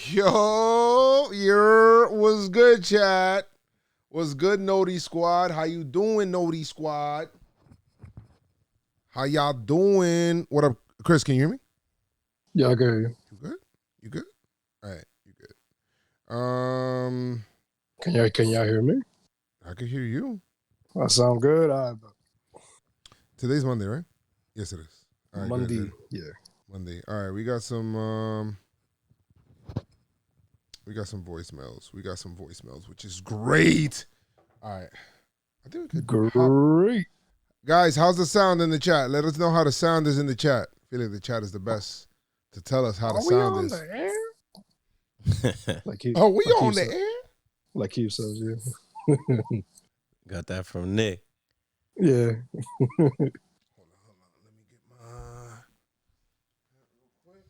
Yo, what's good, chat? What's good, Noti Squad? How you doing, Noti Squad? How y'all doing? What up, Chris? Can you hear me? Yeah, I can hear you. You good? You good? All right, you good. Can y'all hear me? I can hear you. I sound good. Today's Monday, right? Yes, it is. All right, Monday, good. yeah. Monday. All right, we got some voicemails, which is great. All right. I think we could Great. Guys, how's the sound in the chat? Let us know how the sound is in the chat. I feel like the chat is the best to tell us how the sound is. Are we on the air? We on the air? Like Keith says, yeah. Got that from Nick. Yeah. Hold on. Let me get my real quick.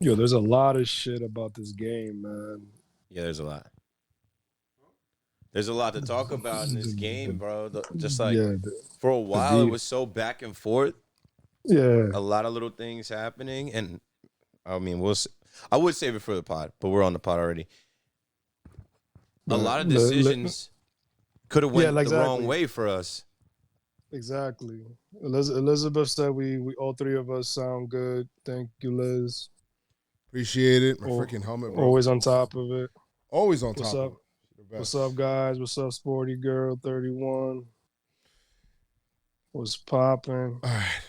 Yo, there's a lot of shit about this game, man. Yeah, there's a lot. There's a lot to talk about in this game, bro. Just like for a while, it was so back and forth. Yeah. A lot of little things happening. And I mean, I would save it for the pod, but we're on the pod already. A lot of decisions could have went the wrong way for us. Exactly. Elizabeth said we all three of us sound good. Thank you, Liz. Appreciate it. My freaking helmet, bro. Always on top of it. Always on top of it. What's up, guys? What's up, Sporty Girl 31? What's popping? All right.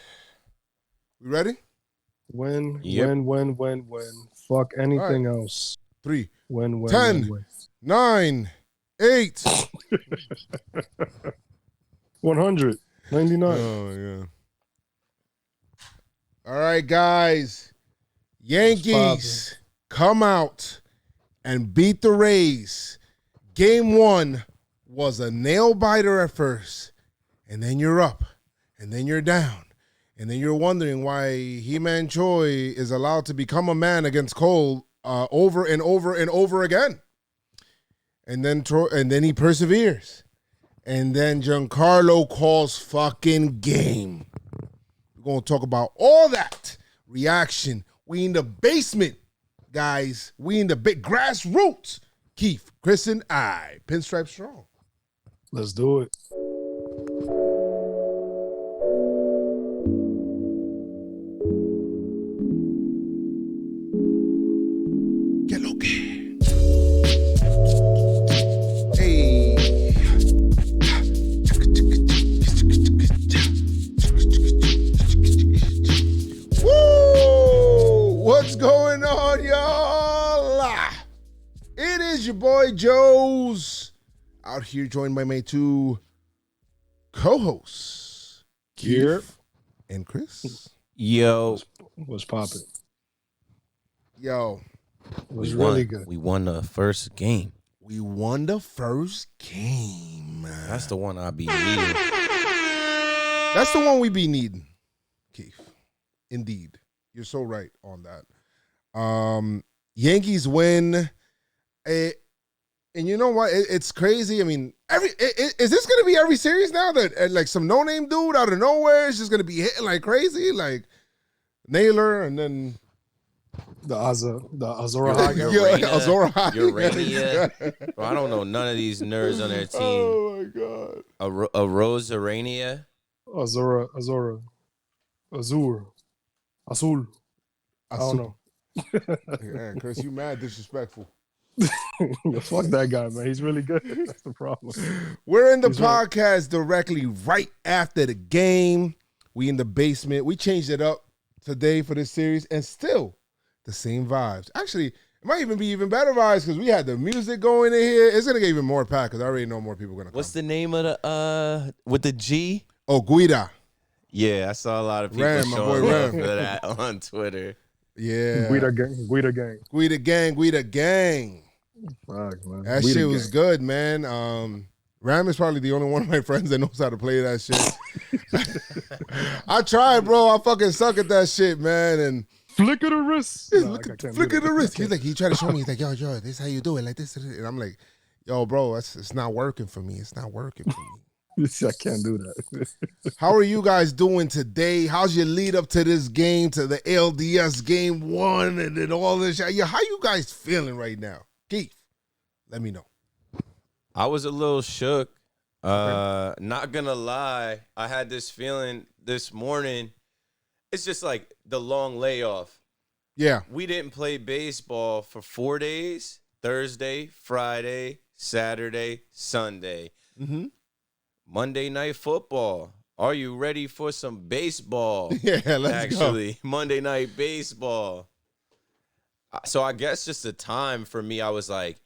We ready? Win. Fuck anything else. 3, win, 10, 9, 8. 100. 99. Oh, yeah. All right, guys. Yankees come out and beat the Rays. Game 1 was a nail biter at first, and then you're up, and then you're down, and then you're wondering why He-Man Choi is allowed to become a man against Cole over and over and over again. And then he perseveres. And then Giancarlo calls fucking game. We're going to talk about all that reaction. We in the basement, guys. We in the big grassroots. Keith, Chris, and I. PinstripeStrong. Let's do it. Get low. Hey. Woo! What's going on, y'all? It is your boy Joe's out here, joined by my two co-hosts, Keith and Chris. Yo, what's popping? Yo, it was really good. We won the first game. That's the one I be needing. That's the one we be needing, Keith. Indeed, you're so right on that. Yankees win. And you know what? It's crazy. I mean, is this going to be every series now that like some no-name dude out of nowhere is just going to be hitting like crazy, like Naylor and then the Azora. Urania. Bro, I don't know none of these nerds on their team. Oh my god. A Rose Urania. Azura. Azul. I don't know. Yeah, Chris, you mad disrespectful. Fuck that guy, man. He's really good. That's the problem. We're in the podcast directly right after the game. We in the basement. We changed it up today for this series, and still the same vibes. Actually, it might even be even better vibes because we had the music going in here. It's gonna get even more packed because I already know more people are gonna come. What's the name of the with the G? Oh, Guida. Yeah, I saw a lot of people showing love for that on Twitter. Yeah. Guida gang. Fuck, man. That shit was good, man. Ram is probably the only one of my friends that knows how to play that shit. I tried, bro. I fucking suck at that shit, man. And Flick of the wrist. No, Look at the flick of the wrist. He's like, he tried to show me. He's like, yo, this is how you do it, like this. And I'm like, yo, bro, it's not working for me. It's not working for me. I can't do that. How are you guys doing today? How's your lead up to this game, to the ALDS game 1 and then all this? Yeah, how you guys feeling right now? Keith, let me know. I was a little shook. Not gonna lie, I had this feeling this morning. It's just like the long layoff. Yeah. We didn't play baseball for 4 days, Thursday, Friday, Saturday, Sunday. Mm-hmm. Monday Night Football. Are you ready for some baseball? Yeah, let's go. Monday Night Baseball. So I guess just the time for me, I was like,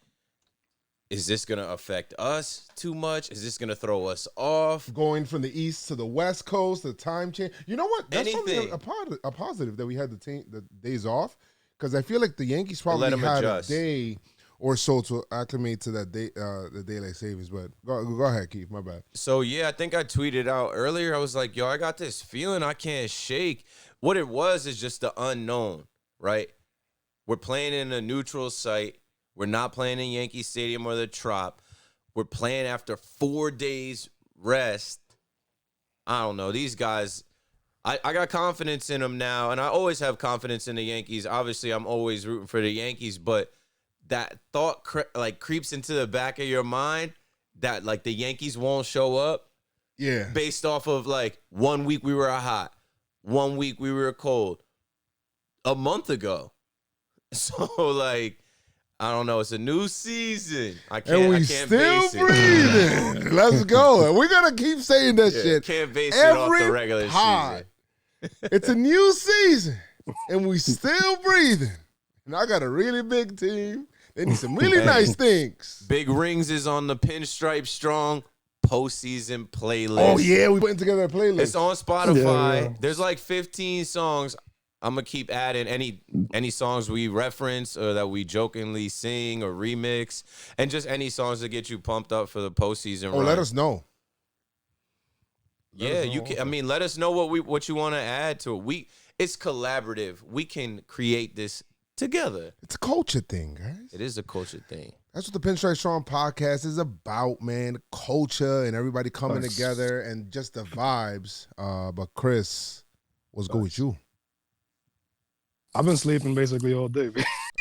is this going to affect us too much? Is this going to throw us off? Going from the East to the West Coast, the time change. You know what? That's probably a positive that we had the days off, because I feel like the Yankees probably had a day or so to acclimate to that day, the daylight savings. But go ahead, Keith. My bad. So, yeah, I think I tweeted out earlier. I was like, yo, I got this feeling I can't shake. What it was is just the unknown, right? We're playing in a neutral site. We're not playing in Yankee Stadium or the Trop. We're playing after 4 days rest. I don't know. These guys, I got confidence in them now, and I always have confidence in the Yankees. Obviously, I'm always rooting for the Yankees, but that thought creeps into the back of your mind that like the Yankees won't show up. Yeah. Based off of like 1 week we were hot, 1 week we were cold, a month ago. So like, I don't know. It's a new season. I can't still base breathing. Let's go. We're gonna keep saying that shit. Can't base it off the regular season. It's a new season, and we still breathing. And I got a really big team. They need some really nice things. Big Rings is on the PinstripeStrong postseason playlist. Oh, yeah. We putting together a playlist. It's on Spotify. Yeah. There's like 15 songs. I'm going to keep adding any songs we reference or that we jokingly sing or remix, and just any songs that get you pumped up for the postseason run. Let us know. Yeah, you can. I mean, let us know what you want to add to it. It's collaborative. We can create this together. It's a culture thing, guys. It is a culture thing. That's what the PinstripeStrong podcast is about, man. Culture and everybody coming together and just the vibes. But Chris, what's good with you? I've been sleeping basically all day.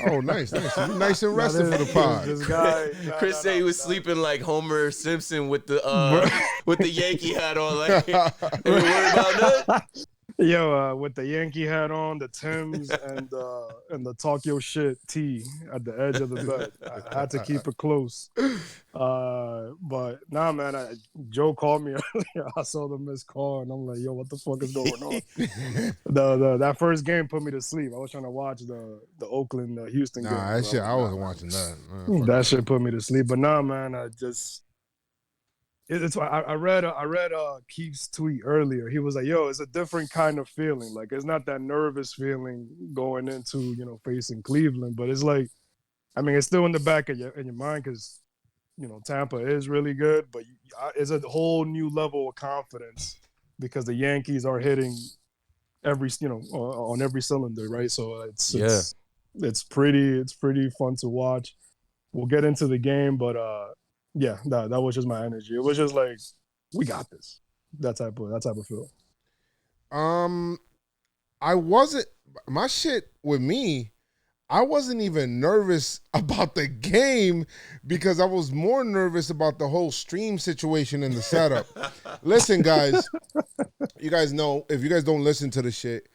Oh, nice. You nice and rested for the pod. Chris said he was sleeping like Homer Simpson with the Yankee hat on. Like, ain't worried about that. Yo, with the Yankee hat on, the Timbs, and the talk your shit tee at the edge of the bed. I had to keep it close. But nah, man. Joe called me earlier. I saw the missed call, and I'm like, yo, what the fuck is going on? That first game put me to sleep. I was trying to watch the Oakland Houston game. Nah, that shit, I wasn't watching that. That shit put me to sleep. But nah, man, I read Keith's tweet earlier. He was like, yo, it's a different kind of feeling. Like, it's not that nervous feeling going into, facing Cleveland, but it's like, I mean, it's still in the back of your mind because, Tampa is really good, but it's a whole new level of confidence because the Yankees are hitting on every cylinder, right? So it's pretty fun to watch. We'll get into the game, but yeah, that was just my energy. It was just like, we got this. That type of feel. I wasn't. My shit with me, I wasn't even nervous about the game because I was more nervous about the whole stream situation and the setup. Listen, guys, you guys know, if you guys don't listen to the shit,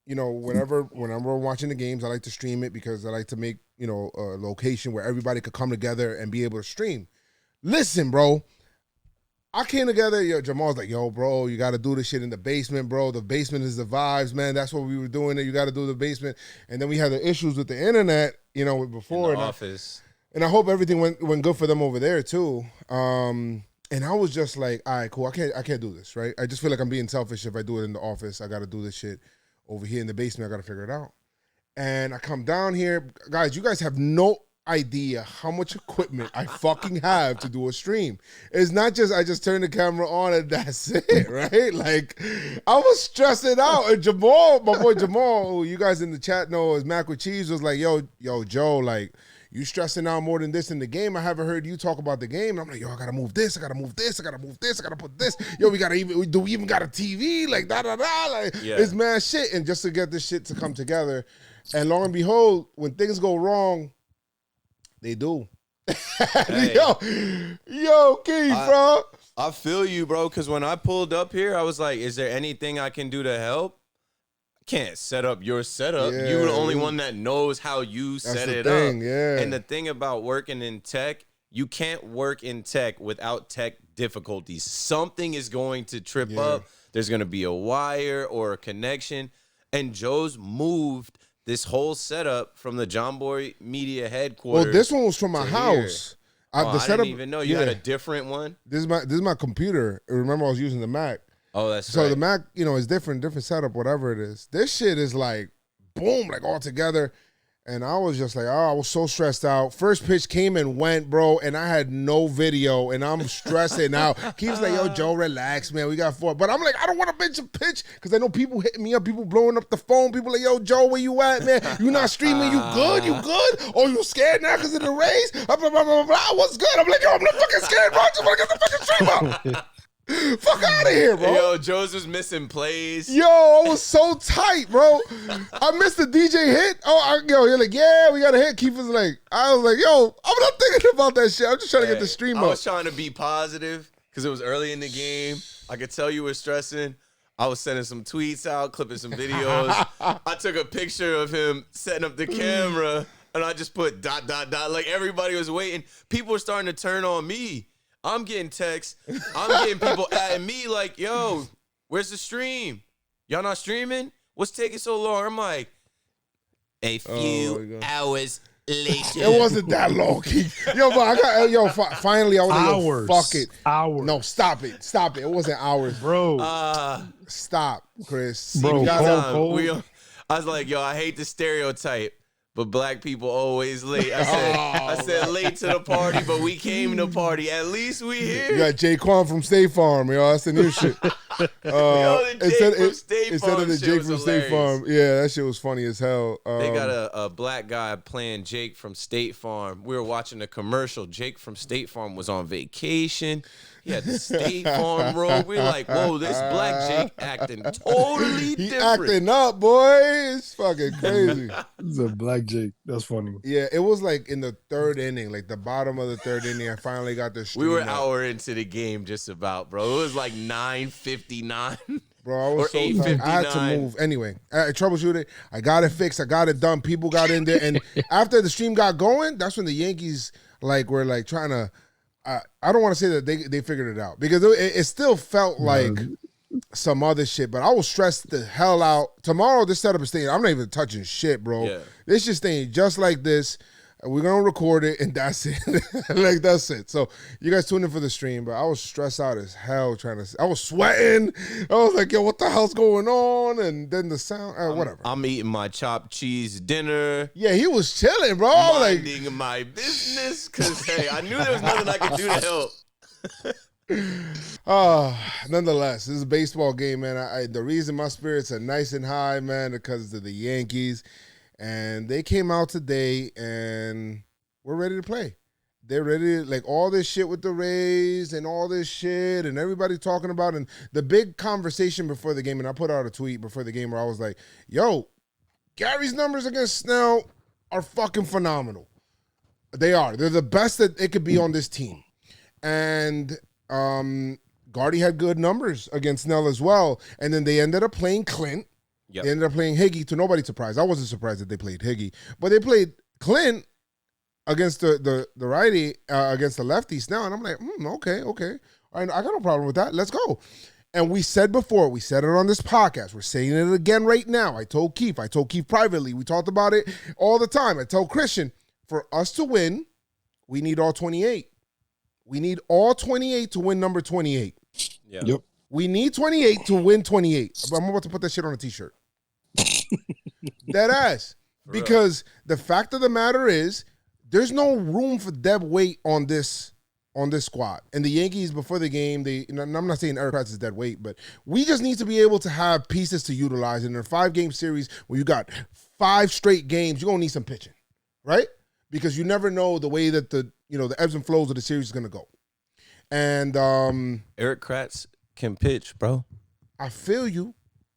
whenever I'm watching the games, I like to stream it because I like to make, a location where everybody could come together and be able to stream. Listen, bro, I came together. Jamal's like, yo, bro, you got to do this shit in the basement, bro. The basement is the vibes, man. That's what we were doing. You got to do the basement. And then we had the issues with the internet, before. In the office. And I hope everything went good for them over there, too. And I was just like, all right, cool. I can't do this, right? I just feel like I'm being selfish if I do it in the office. I got to do this shit over here in the basement. I got to figure it out. And I come down here. Guys, you guys have no idea how much equipment I fucking have to do a stream. It's not just I just turn the camera on and that's it, right? Like, I was stressing out. And Jamal, my boy Jamal, who you guys in the chat know as Mac with Cheese, was like, yo, Joe, like, you stressing out more than this in the game. I haven't heard you talk about the game. And I'm like, yo, I gotta move this, I gotta move this, I gotta move this, I gotta put this. Yo, we even got a TV? Like, like, it's mad shit. And just to get this shit to come together. And lo and behold, when things go wrong, they do. Hey. Yo, Keith, bro. I feel you, bro, because when I pulled up here, I was like, is there anything I can do to help? Can't set up your setup. Yeah, you're the only one that knows how you set it up. Yeah. And the thing about working in tech, you can't work in tech without tech difficulties. Something is going to trip up. There's going to be a wire or a connection. And Joe's moved this whole setup from the Jomboymedia headquarters. Well, this one was from my house. I didn't even know you had a different one. This is my computer. Remember, I was using the Mac. Oh, that's so the Mac, is different setup, whatever it is. This shit is like, boom, like all together. And I was just like, I was so stressed out. First pitch came and went, bro, and I had no video, and I'm stressing out. Keeps like, yo, Joe, relax, man. We got 4. But I'm like, I don't want to bench a pitch because I know people hitting me up, people blowing up the phone. People like, yo, Joe, where you at, man? You not streaming? You good? You good? Oh, you scared now because of the Rays? Blah, blah, blah, blah, blah. What's good? I'm like, yo, I'm not fucking scared, bro. I just want to get the fucking stream up. Fuck out of here, bro. Yo, Joe's was missing plays. Yo, I was so tight, bro. I missed the DJ hit. You're like, yeah, we got a hit. Keith was like, I was like, yo, I'm not thinking about that shit. I'm just trying to get the stream up. I was trying to be positive because it was early in the game. I could tell you were stressing. I was sending some tweets out, clipping some videos. I took a picture of him setting up the camera, and I just put ... Like everybody was waiting. People were starting to turn on me. I'm getting texts. I'm getting people at me like, yo, where's the stream? Y'all not streaming? What's taking so long? I'm like, a few hours later. It wasn't that long, Keith. Finally, I was hours. Like, fuck it. Hours. No, stop it. Stop it. It wasn't hours. Bro. Stop, Chris. Bro, I was like, yo, I hate the stereotype. But black people always late. I said late to the party, but we came to party. At least we here. You got Jaquan from State Farm, yo. That's the new shit. Instead of the Jake from State Farm. Yeah, that shit was funny as hell. They got a black guy playing Jake from State Farm. We were watching a commercial. Jake from State Farm was on vacation. He had the State Farm robe. We're like, whoa, this black Jake acting totally different. He acting up, boy. It's fucking crazy. It's a black Jake. That's funny. Yeah, it was like in the 3rd inning, like the bottom of the 3rd inning. I finally got the stream. We were an hour into the game just about, bro. It was like 9:59. Bro, I was so tired. I had to move. Anyway, I troubleshooted it. I got it fixed. I got it done. People got in there. And after the stream got going, that's when the Yankees were like trying to, I don't want to say that they figured it out because it still felt like some other shit, but I was stressed the hell out. Tomorrow, this setup is staying. I'm not even touching shit, bro. Yeah. This just staying just like this. We're going to record it, and that's it. Like, that's it. So, you guys tune in for the stream, but I was stressed out as hell I was sweating. I was like, yo, what the hell's going on? And then the sound, whatever. I'm eating my chopped cheese dinner. Yeah, he was chilling, bro. Minding my business, because, hey, I knew there was nothing I could do to help. Nonetheless, this is a baseball game, man. The reason my spirits are nice and high, man, because of the Yankees. And they came out today, and we're ready to play. They're ready to, like, all this shit with the Rays and all this shit and everybody talking about. And the big conversation before the game, and I put out a tweet before the game where I was like, yo, Gary's numbers against Snell are fucking phenomenal. They are. They're the best that it could be on this team. And Gardy had good numbers against Snell as well. And then they ended up playing Clint. Yep. They ended up playing Higgy, to nobody's surprise. I wasn't surprised that they played Higgy. But they played Clint against the righty, against the lefty Snell. And I'm like, okay. All right, I got no problem with that. Let's go. And we said before, we said it on this podcast. We're saying it again right now. I told Keith privately. We talked about it all the time. I told Christian, for us to win, we need all 28. We need all 28 to win number 28. Yeah. Yep. We need 28 to win 28. I'm about to put that shit on a t-shirt. Dead ass. Because the fact of the matter is, there's no room for dead weight on this squad. And the Yankees before the game, I'm not saying Eric Kratz is dead weight, but we just need to be able to have pieces to utilize. And in a 5-game series where you got 5 straight games, you're gonna need some pitching, right? Because you never know the way that the ebbs and flows of the series is gonna go. And Eric Kratz can pitch, bro. I feel you,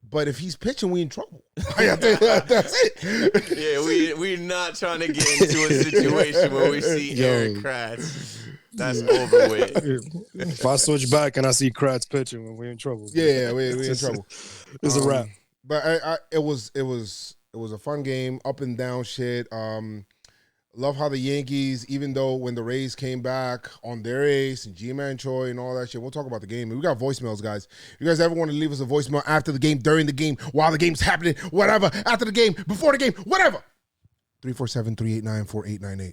but if he's pitching, we in trouble. That's it. Yeah, we're not trying to get into a situation where we see Eric Kratz. That's over with. If I switch back and I see Kratz pitching, we're in trouble. Yeah, we're in trouble. It's a wrap. But it was a fun game, up and down shit. Love how the Yankees, even though when the Rays came back on their ace and G-Man Choi and all that shit, we'll talk about the game. We got voicemails, guys. If you guys ever want to leave us a voicemail after the game, during the game, while the game's happening, whatever, after the game, before the game, whatever. 347-389-4898.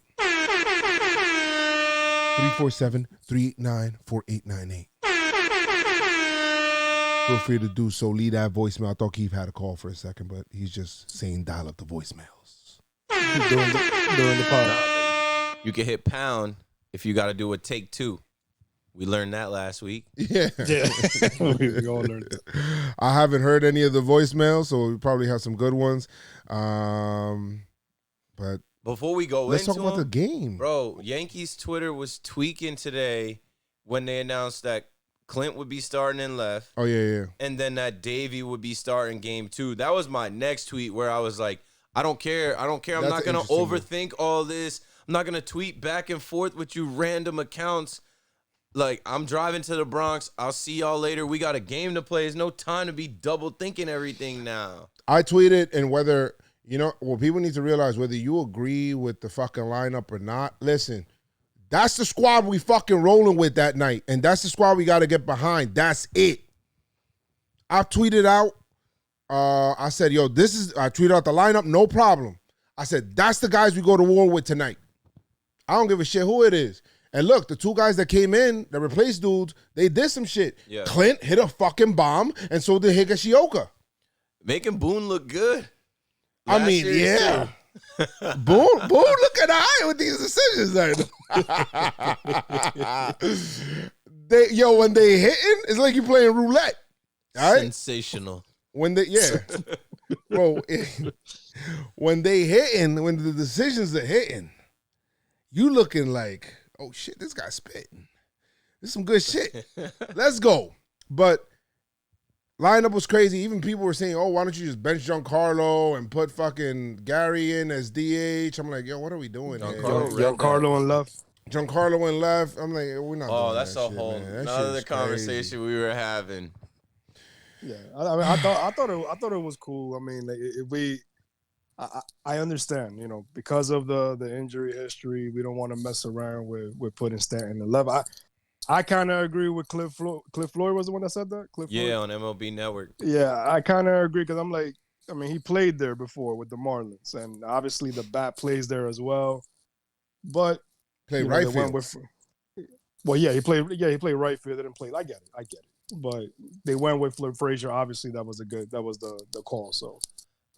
347-389-4898. Feel free to do so. Leave that voicemail. I thought Keith had a call for a second, but he's just saying dial up the voicemails. During the pod. You can hit pound if you got to do a take 2. We learned that last week. Yeah. We all learned that. I haven't heard any of the voicemails, so we probably have some good ones. But before we go let's into talk about the game. Bro, Yankees Twitter was tweaking today when they announced that Clint would be starting in left. Oh, yeah. And then that Davey would be starting game 2. That was my next tweet where I was like, I don't care. I'm not going to overthink all this. I'm not going to tweet back and forth with you random accounts. Like, I'm driving to the Bronx. I'll see y'all later. We got a game to play. There's no time to be double thinking everything now. I tweeted, and whether, people need to realize whether you agree with the fucking lineup or not. Listen, that's the squad we fucking rolling with that night, and that's the squad we got to get behind. That's it. I tweeted out. I said, I tweeted out the lineup, no problem. I said, that's the guys we go to war with tonight. I don't give a shit who it is. And look, the 2 guys that came in, that replaced dudes, they did some shit. Yeah. Clint hit a fucking bomb, and so did Higashioka. Making Boone look good. I mean, yeah. Boone, look at the eye with these decisions. When they hitting, it's like you playing roulette. All right? Sensational. When they bro, when they hitting, when the decisions are hitting, you looking like, oh shit, this guy's spitting. This is some good shit. Let's go. But lineup was crazy. Even people were saying, oh, why don't you just bench Giancarlo and put fucking Gary in as DH? I'm like, yo, what are we doing? Giancarlo in left. Giancarlo in left. I'm like, we're not. Oh, that's a whole another conversation we were having. Yeah, I thought it was cool. I mean, I understand, because of the injury history, we don't want to mess around with putting Stanton in left. I kind of agree with Cliff Floyd. Cliff Floyd was the one that said that. Cliff Floyd? On MLB Network. Yeah, I kind of agree because I'm like, he played there before with the Marlins, and obviously the bat plays there as well. But played right field. He played right field. They didn't play. I get it. But they went with Frazier. Obviously, that was the call. So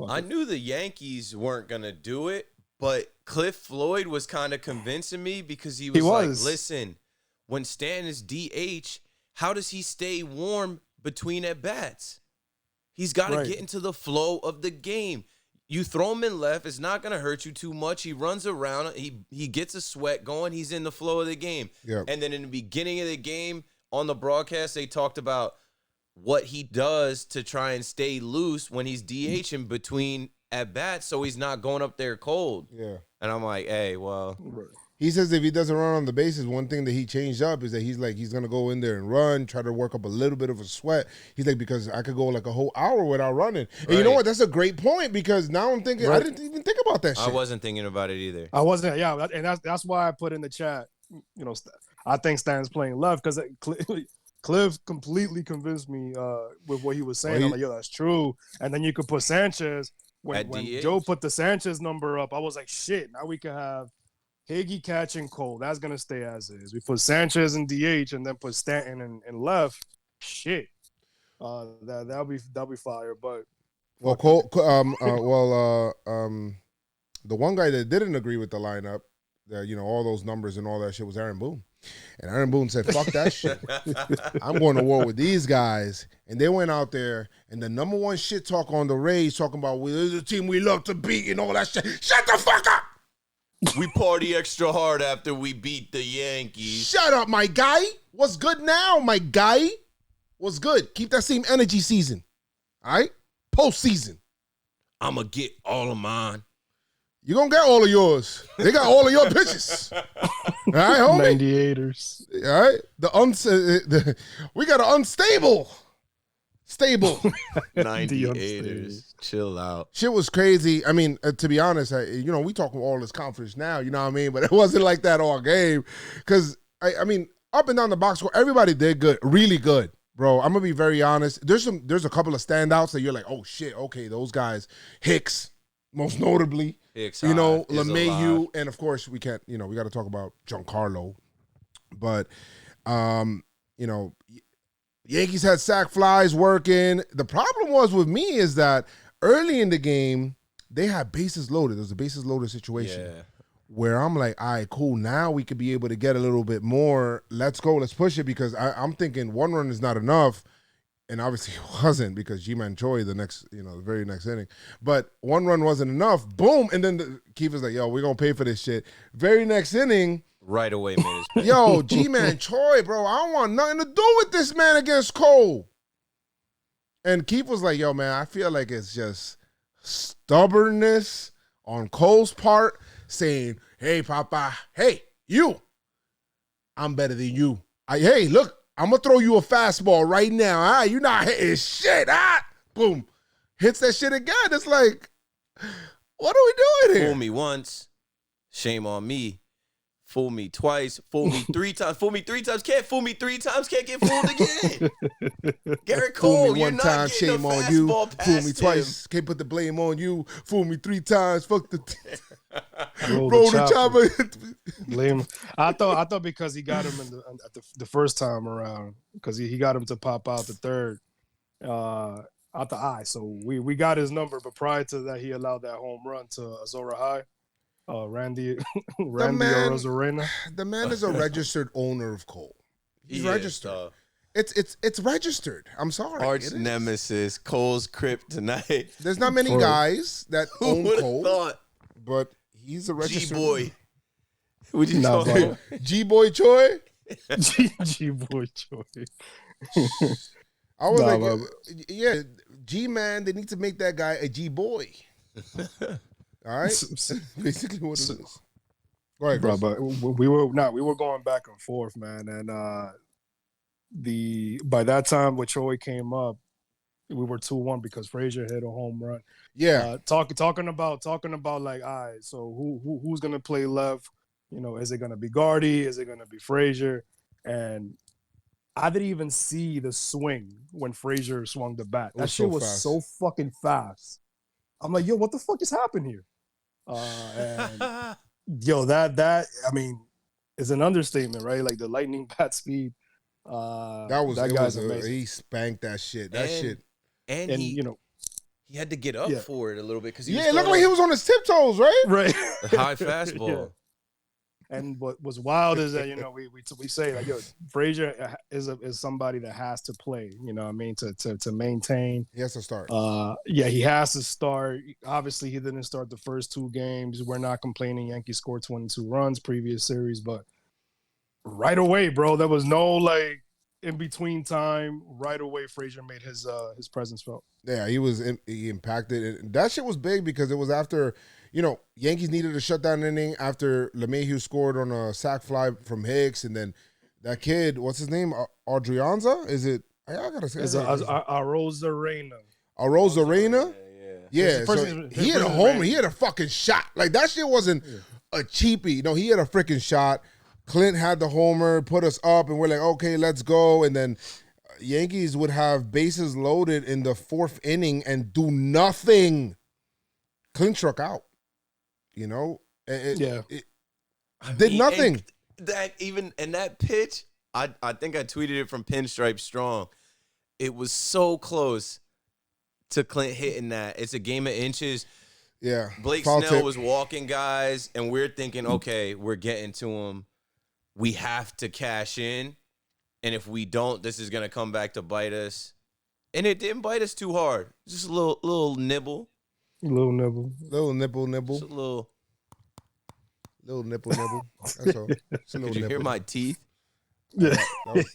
I knew the Yankees weren't gonna do it, but Cliff Floyd was kind of convincing me because he was like, "Listen, when Stanton is DH, how does he stay warm between at bats? He's got to get into the flow of the game. You throw him in left, it's not gonna hurt you too much. He runs around, he gets a sweat going. He's in the flow of the game. Yep. And then in the beginning of the game." On the broadcast, they talked about what he does to try and stay loose when he's DHing between at-bats so he's not going up there cold. Yeah. And I'm like, hey, well. He says if he doesn't run on the bases, one thing that he changed up is that he's going to go in there and run, try to work up a little bit of a sweat. He's like, because I could go like a whole hour without running. And you know what? That's a great point because now I'm thinking, I didn't even think about that shit. I wasn't thinking about it either. I wasn't, yeah. And that's why I put in the chat, I think Stan's playing left because Cliff completely convinced me with what he was saying. I'm like, yo, that's true. And then you could put Sanchez. When Joe put the Sanchez number up, I was like, shit, now we can have Higgy catching Cole. That's going to stay as is. We put Sanchez in DH and then put Stanton in left. Shit. That'll be fire. But the one guy that didn't agree with the lineup all those numbers and all that shit was Aaron Boone. And Aaron Boone said, fuck that shit. I'm going to war with these guys. And they went out there, and the number one shit talk on the Rays talking about, we're the team we love to beat and all that shit. Shut the fuck up! We party extra hard after we beat the Yankees. Shut up, my guy. What's good now, my guy? What's good? Keep that same energy season. All right? Postseason. I'm going to get all of mine. You're going to get all of yours. They got all of your pitches. All right, homie? 98ers. All right? We got an unstable. Stable. 98ers. Chill out. Shit was crazy. I mean, to be honest, we talking all this confidence now, you know what I mean? But it wasn't like that all game. Because, I mean, up and down the box score, everybody did good. Really good. Bro, I'm going to be very honest. There's a couple of standouts that you're like, oh, shit, okay, those guys. Hicks, most notably. Hicks, LeMahieu, and, of course, we can't, we got to talk about Giancarlo. But, Yankees had sack flies working. The problem was with me is that early in the game, they had bases loaded. There was a bases loaded situation where I'm like, all right, cool. Now we could be able to get a little bit more. Let's go. Let's push it because I'm thinking one run is not enough. And obviously it wasn't because G-Man Choi the very next inning. But one run wasn't enough. Boom. And then Keefer's like, yo, we're going to pay for this shit. Very next inning. Right away, man. Yo, G-Man Choi, bro, I don't want nothing to do with this man against Cole. And Keith was like, yo, man, I feel like it's just stubbornness on Cole's part saying, hey, Papa, hey, you, I'm better than you. Hey, look, I'm going to throw you a fastball right now. You're not hitting shit. Boom. Hits that shit again. It's like, what are we doing here? Fool me once, shame on me. Fool me twice, fool me 3 times, fool me 3 times, can't fool me 3 times, can't get fooled again. Garrett Cole, fool me one time, shame on you. Fool me twice, him. can't put the blame on you. Fool me 3 times, fuck the roll the chopper. Blame. I thought because he got him at the first time around, because he got him to pop out the third out the eye. So we got his number, but prior to that, he allowed that home run to Azora High. Randy Arozarena. The man is a registered owner of Cole. He's registered. It's registered. I'm sorry. Arch nemesis, Cole's kryptonite. There's not many guys that own Cole, thought? But he's a registered. G-boy. Would you call him? G-boy Choi? G-boy Choi. I was G-man, they need to make that guy a G-boy. All right, basically what it is. Go ahead, bro. But we were going back and forth, man. And by that time when Choi came up, we were 2-1 because Frazier hit a home run. Yeah, talking about like, all right, so who's gonna play left? Is it gonna be Gardy? Is it gonna be Frazier? And I didn't even see the swing when Frazier swung the bat. That shit was so fucking fast. I'm like, yo, what the fuck is happening here? And yo, that I mean, is an understatement, right? Like the lightning bat speed. That guy's amazing. He spanked that shit. And he had to get up for it a little bit because it looked like he was on his tiptoes, right? Right. The high fastball. Yeah. And what was wild is that we say like, yo, Frazier is somebody that has to play. You know what I mean? To maintain. He has to start. He has to start. Obviously, he didn't start the first 2 games. We're not complaining. Yankees scored 22 runs previous series, but right away, bro, there was no like in between time. Right away, Frazier made his presence felt. Yeah, he impacted, and that shit was big because it was after. Yankees needed a shutdown inning after LeMahieu scored on a sac fly from Hicks, and then that kid, what's his name? Adrianza? Is it? I gotta say. It's Arozarena. Arozarena? Yeah. So he had a homer. He had a fucking shot. Like that shit wasn't a cheapie. No, he had a freaking shot. Clint had the homer, put us up, and we're like, okay, let's go. And then Yankees would have bases loaded in the 4th inning and do nothing. Clint struck out. It did nothing. That pitch, I think I tweeted it from PinstripeStrong. It was so close to Clint hitting that. It's a game of inches. Yeah. Blake Snell was walking guys, and we're thinking, okay, we're getting to him. We have to cash in. And if we don't, this is going to come back to bite us. And it didn't bite us too hard. Just a little nibble. Little nibble. Little nibble. Just a little nibble. That's all. Could you hear my teeth? Yeah. A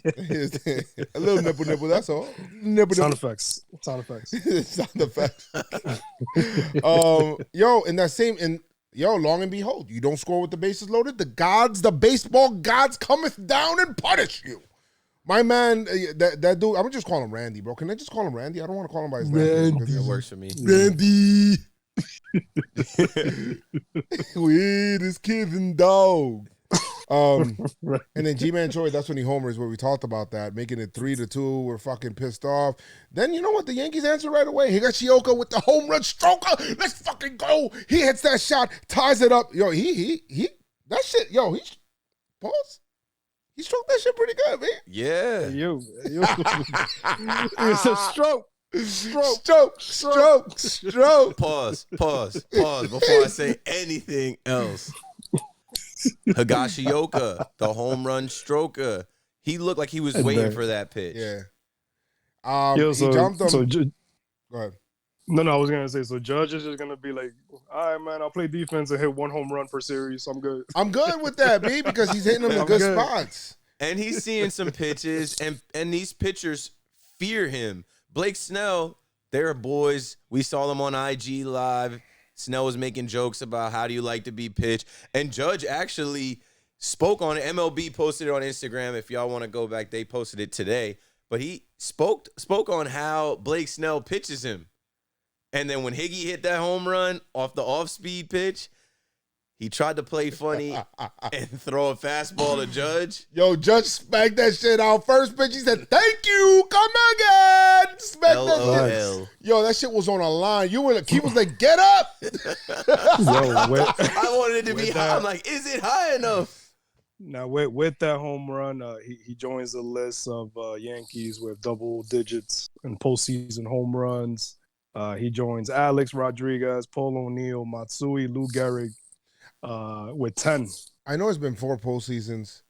little nibble. That's all. Nibble. Sound effects. Sound effects. Yo, in that same long and behold, you don't score with the bases loaded. The baseball gods cometh down and punish you. My man, that dude, I'm just call him Randy, bro. Can I just call him Randy? I don't want to call him by his name. That works for me. Randy. With his kids and dog. And then G-Man Joy, that's when he homers, where we talked about that, making it 3-2. We're fucking pissed off. Then you know what? The Yankees answer right away. Higashioka with the home run stroker. Let's fucking go. He hits that shot, ties it up. Yo, he that shit. Yo, he pause. He stroked that shit pretty good, man. Yeah. You. It's a stroke. Stroke. Pause before I say anything else. Higashioka, the home run stroker. He looked like he was waiting for that pitch. Yeah. He jumped him. Go ahead. No, I was going to say, so Judge is just going to be like, all right, man, I'll play defense and hit 1 home run per series. I'm good. I'm good with that, B, because he's hitting them in good spots. And he's seeing some pitches, and these pitchers fear him. Blake Snell, they're boys. We saw them on IG Live. Snell was making jokes about how do you like to be pitched. And Judge actually spoke on it. MLB posted it on Instagram. If y'all want to go back, they posted it today. But he spoke on how Blake Snell pitches him. And then when Higgy hit that home run off the off-speed pitch, he tried to play funny and throw a fastball to Judge. Yo, Judge smacked that shit out. First pitch, he said, thank you, come again. Smack that shit. Yo, that shit was on a line. He was like, get up. I wanted it to be high. I'm like, is it high enough? Now, with that home run, he joins the list of Yankees with double digits in postseason home runs. He joins Alex Rodriguez, Paul O'Neill, Matsui, Lou Gehrig with 10. I know it's been 4 postseasons,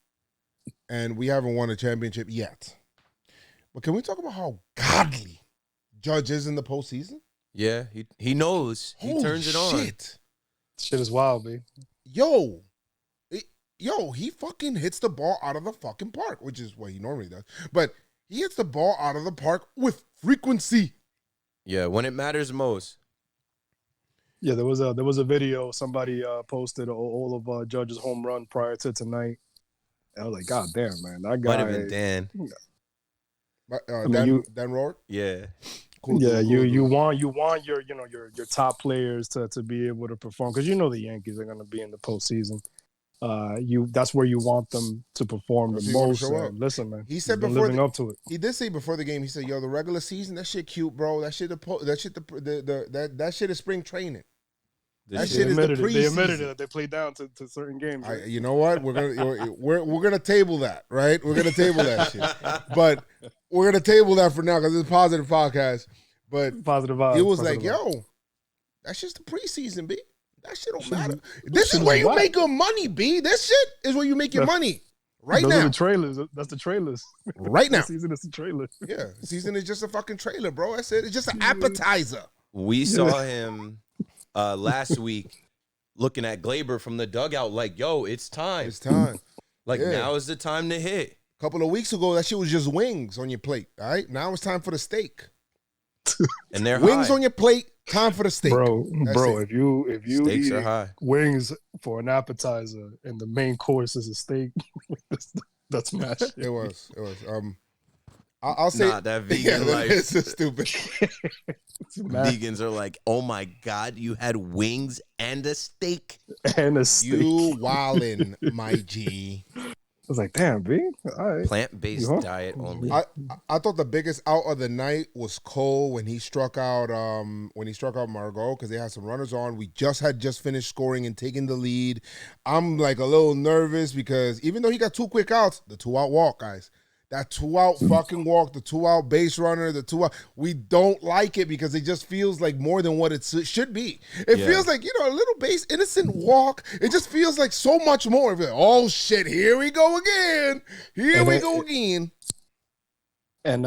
and we haven't won a championship yet. But can we talk about how godly Judge is in the postseason? Yeah, he knows. He turns it on. Shit is wild, B. Yo, he fucking hits the ball out of the fucking park, which is what he normally does. But he hits the ball out of the park with frequency. Yeah, when it matters most. Yeah, there was a video somebody posted all of Judge's home run prior to tonight. And I was like, God damn, man, that guy might have been Dan. Dan Rohr? Yeah. Cool, you want your top players to be able to perform, because the Yankees are going to be in the postseason. That's where you want them to perform the most. Listen, man, he said before living up to it. He did say before the game. He said, "Yo, the regular season, that shit cute, bro. That shit is spring training. That shit is the preseason." They admitted it that they played down to certain games. Right? You know what? We're gonna table that, right? We're gonna table that shit, but we're gonna table that for now because it's a positive podcast. But positive vibes. It was like, yo, that's just the preseason, B. That shit don't matter. This is where you make your money, B. This shit is where you make your money. Right now. Those are the trailers. That's the trailers. Right now. The season is the trailer. Yeah. The season is just a fucking trailer, bro. That's it. It's just an appetizer. We saw him last week looking at Glaber from the dugout like, yo, it's time. It's time. Now is the time to hit. A couple of weeks ago, that shit was just wings on your plate. All right. Now it's time for the steak. And they're wings high. On your plate, time for the steak. Bro, if you steaks eat are high. Wings for an appetizer and the main course is a steak, that's match. It was. I'll say that vegan life. It's so stupid. Vegans are like, oh my God, you had wings and a steak? You wildin', my G. I was like, damn, B. All right. Plant-based diet only. I thought the biggest out of the night was Cole when he struck out Margot, because they had some runners on. We just finished scoring and taking the lead. I'm like a little nervous because even though he got 2 quick outs, the 2-out walk, guys. That 2-out fucking walk, the 2-out base runner, the 2-out. We don't like it because it just feels like more than what it should be. It feels like, a little base innocent walk. It just feels like so much more. Like, oh, shit, here we go again. Here we go again. And,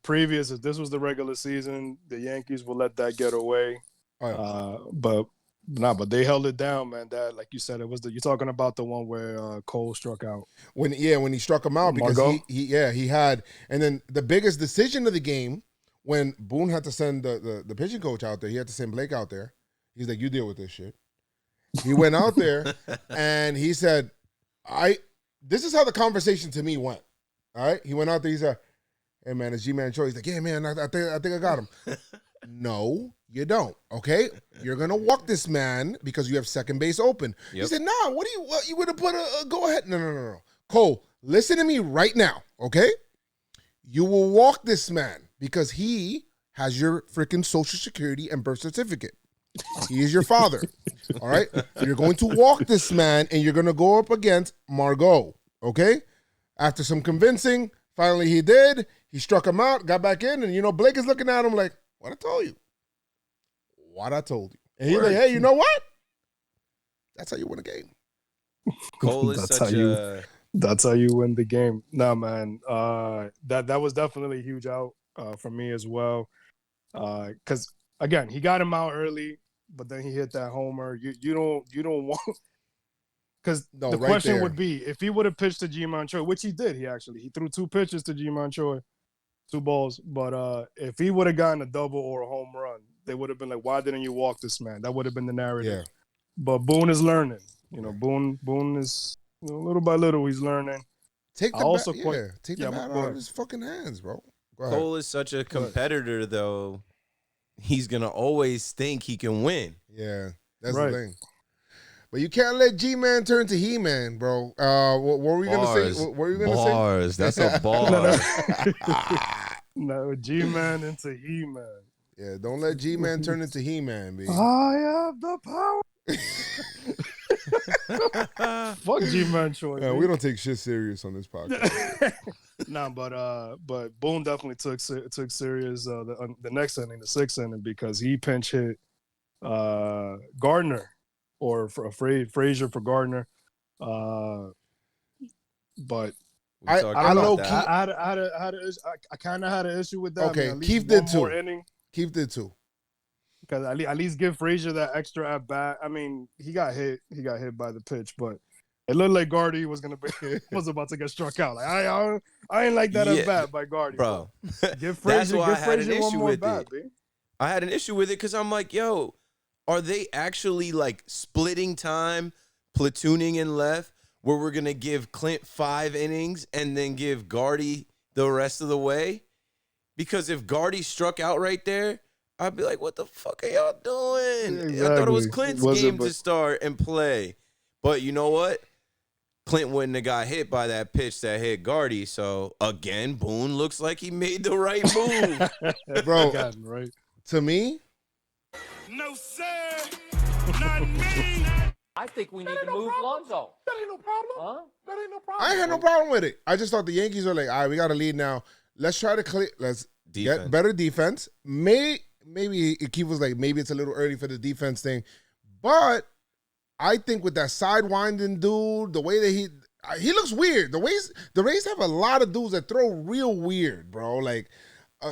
previous, if this was the regular season, the Yankees will let that get away. But they held it down, man. That, like you said, it was you're talking about the one where Cole struck out. When he struck him out because he had, and then the biggest decision of the game when Boone had to send the pitching coach out there, he had to send Blake out there. He's like, you deal with this shit. He went out there and he said, this is how the conversation to me went. All right. He went out there, he said, hey man, it's G-Man Troy. He's like, yeah, man, I think I got him. No, you don't. Okay, you're gonna walk this man because you have second base open. Yep. He said, "Nah, what you would have put a go ahead? No. Cole, listen to me right now. Okay, you will walk this man because he has your freaking social security and birth certificate. He is your father. All right, you're going to walk this man and you're gonna go up against Margot. Okay, after some convincing, finally he did. He struck him out, got back in, and Blake is looking at him like, what I told you. What I told you. And he's like, hey, you know what? That's how you win a game. Cole is That's how you win the game. Nah, man. That was definitely a huge out for me as well. Because, again, he got him out early, but then he hit that homer. You don't want... Because the question would be, if he would have pitched to Ji-Man Choi, which he did, he threw 2 pitches to Ji-Man Choi, 2 balls. But if he would have gotten a double or a home run, they would have been like, why didn't you walk this man? That would have been the narrative. Yeah. But Boone is learning. Boone is, little by little, he's learning. Take the bat out of his fucking hands, bro. Cole is such a competitor, though. He's going to always think he can win. Yeah, that's the thing. But you can't let G-Man turn to He-Man, bro. What were we going to say? What were you going to say? Bars. That's a bar. No, G-Man into He-Man. Yeah, don't let G-Man turn into He-Man, baby. I have the power. Fuck G-Man Choi. Yeah, we don't take shit serious on this podcast. Nah, but Boone definitely took serious the next inning, the 6th inning, because he pinch hit Gardner. Or for Frazier for Gardner, but I don't know. I kind of had an issue with that. Okay, Keith did too. Keith did too. Because at least give Frazier that extra at bat. I mean, he got hit by the pitch, but it looked like Gardy was about to get struck out. Like I ain't like that at bat by Gardy, bro. Give Frazier one more bat, I had an issue with it because I'm like, yo. Are they actually like splitting time, platooning in left, where we're going to give Clint 5 innings and then give Gardy the rest of the way? Because if Gardy struck out right there, I'd be like, what the fuck are y'all doing? Exactly. I thought it was Clint's game to start and play. But you know what? Clint wouldn't have got hit by that pitch that hit Gardy. So, again, Boone looks like he made the right move. Bro, right. To me, no, sir. Not me. I think we need to move Lonzo. That ain't no problem. Huh? That ain't no problem. I had no problem with it. I just thought the Yankees were like, all right, we got a lead now. Let's try to get better defense. Maybe Keith was like, maybe it's a little early for the defense thing. But I think with that sidewinding dude, the way that he looks weird. The Rays have a lot of dudes that throw real weird, bro. Like,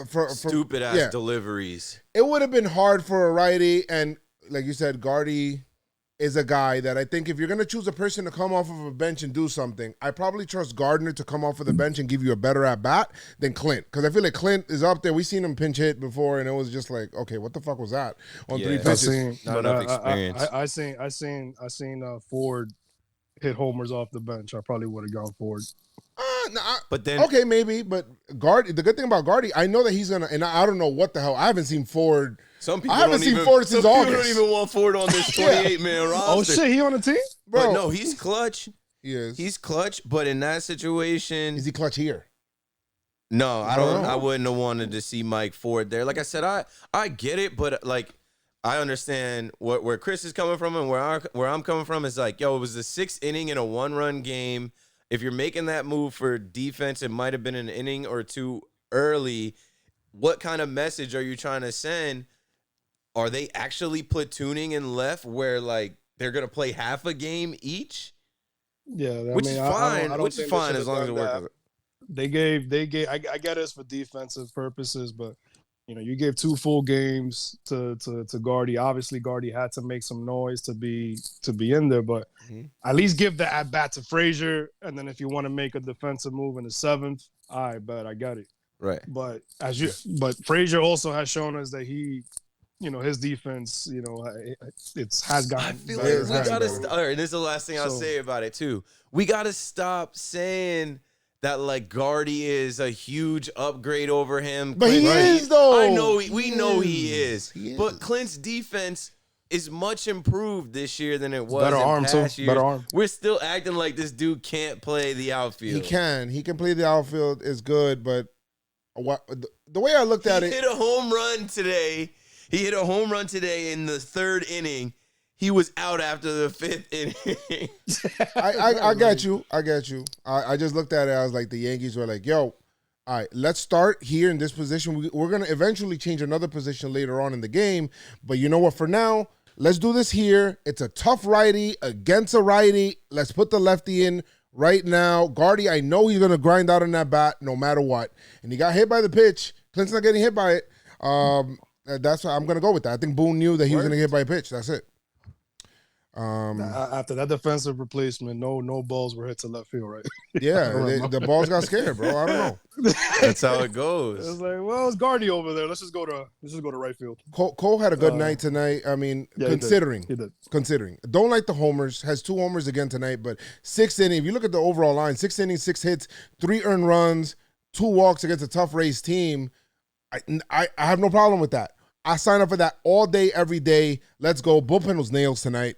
for stupid ass deliveries. It would have been hard for a righty, and like you said, Gardy is a guy that I think if you're gonna choose a person to come off of a bench and do something, I probably trust Gardner to come off of the bench and give you a better at bat than Clint, because I feel like Clint is up there. We've seen him pinch hit before, and it was just like, okay, what the fuck was that on 3 pitches? Not enough experience. I seen Ford hit homers off the bench. I probably would have gone Ford. But then okay, maybe, but Gardy. The good thing about Gardy, I know that he's gonna, and I don't know what the hell. I haven't seen Ford. Some people I haven't seen Ford since August. People don't even want Ford on this 28-man roster. Oh shit, he on the team, bro? But no, he's clutch. He is. He's clutch, but in that situation, is he clutch here? No, I don't. I wouldn't have wanted to see Mike Ford there. Like I said, I get it, but like I understand where Chris is coming from and where I'm coming from is like, yo, it was the 6th inning in a 1-run game. If you're making that move for defense, it might have been an inning or two early. What kind of message are you trying to send? Are they actually platooning in left where like they're gonna play half a game each? Yeah, Which is fine. Which is fine as long as it works. They gave. I get it's for defensive purposes, but you gave 2 full games to Gardy. Obviously, Gardy had to make some noise to be in there, but at least give the at bat to Frazier. And then if you want to make a defensive move in the 7th, I bet I got it. Right. But Frazier also has shown us that he, his defense, has gotten. I feel like we gotta. All right, this is the last thing I'll say about it too. We gotta stop saying that like Gardy is a huge upgrade over him. But he is though. I know we know he is. But Clint's defense is much improved this year than it was better in arm past too. years. Better arm. We're still acting like this dude can't play the outfield. He can play the outfield is good, but the way I looked at it, He hit a home run today in the 3rd inning. He was out after the 5th inning. I got you. I just looked at it. I was like, the Yankees were like, yo, all right, let's start here in this position. We're going to eventually change another position later on in the game. But you know what? For now, let's do this here. It's a tough righty against a righty. Let's put the lefty in right now. Gardy, I know he's going to grind out on that bat no matter what. And he got hit by the pitch. Clint's not getting hit by it. That's why I'm going to go with that. I think Boone knew that he was going to get hit by a pitch. That's it. After that defensive replacement, no balls were hit to left field, right? Yeah, the balls got scared, bro. I don't know. That's how it goes. It was like, well, it's Gardy over there. Let's just go to right field. Cole had a good night tonight. I mean, yeah, considering. He did. Considering. Don't like the homers. Has 2 homers again tonight, but 6th inning. If you look at the overall line, 6 innings, 6 hits, 3 earned runs, 2 walks against a tough Rays team. I have no problem with that. I sign up for that all day, every day. Let's go. Bullpen was nails tonight.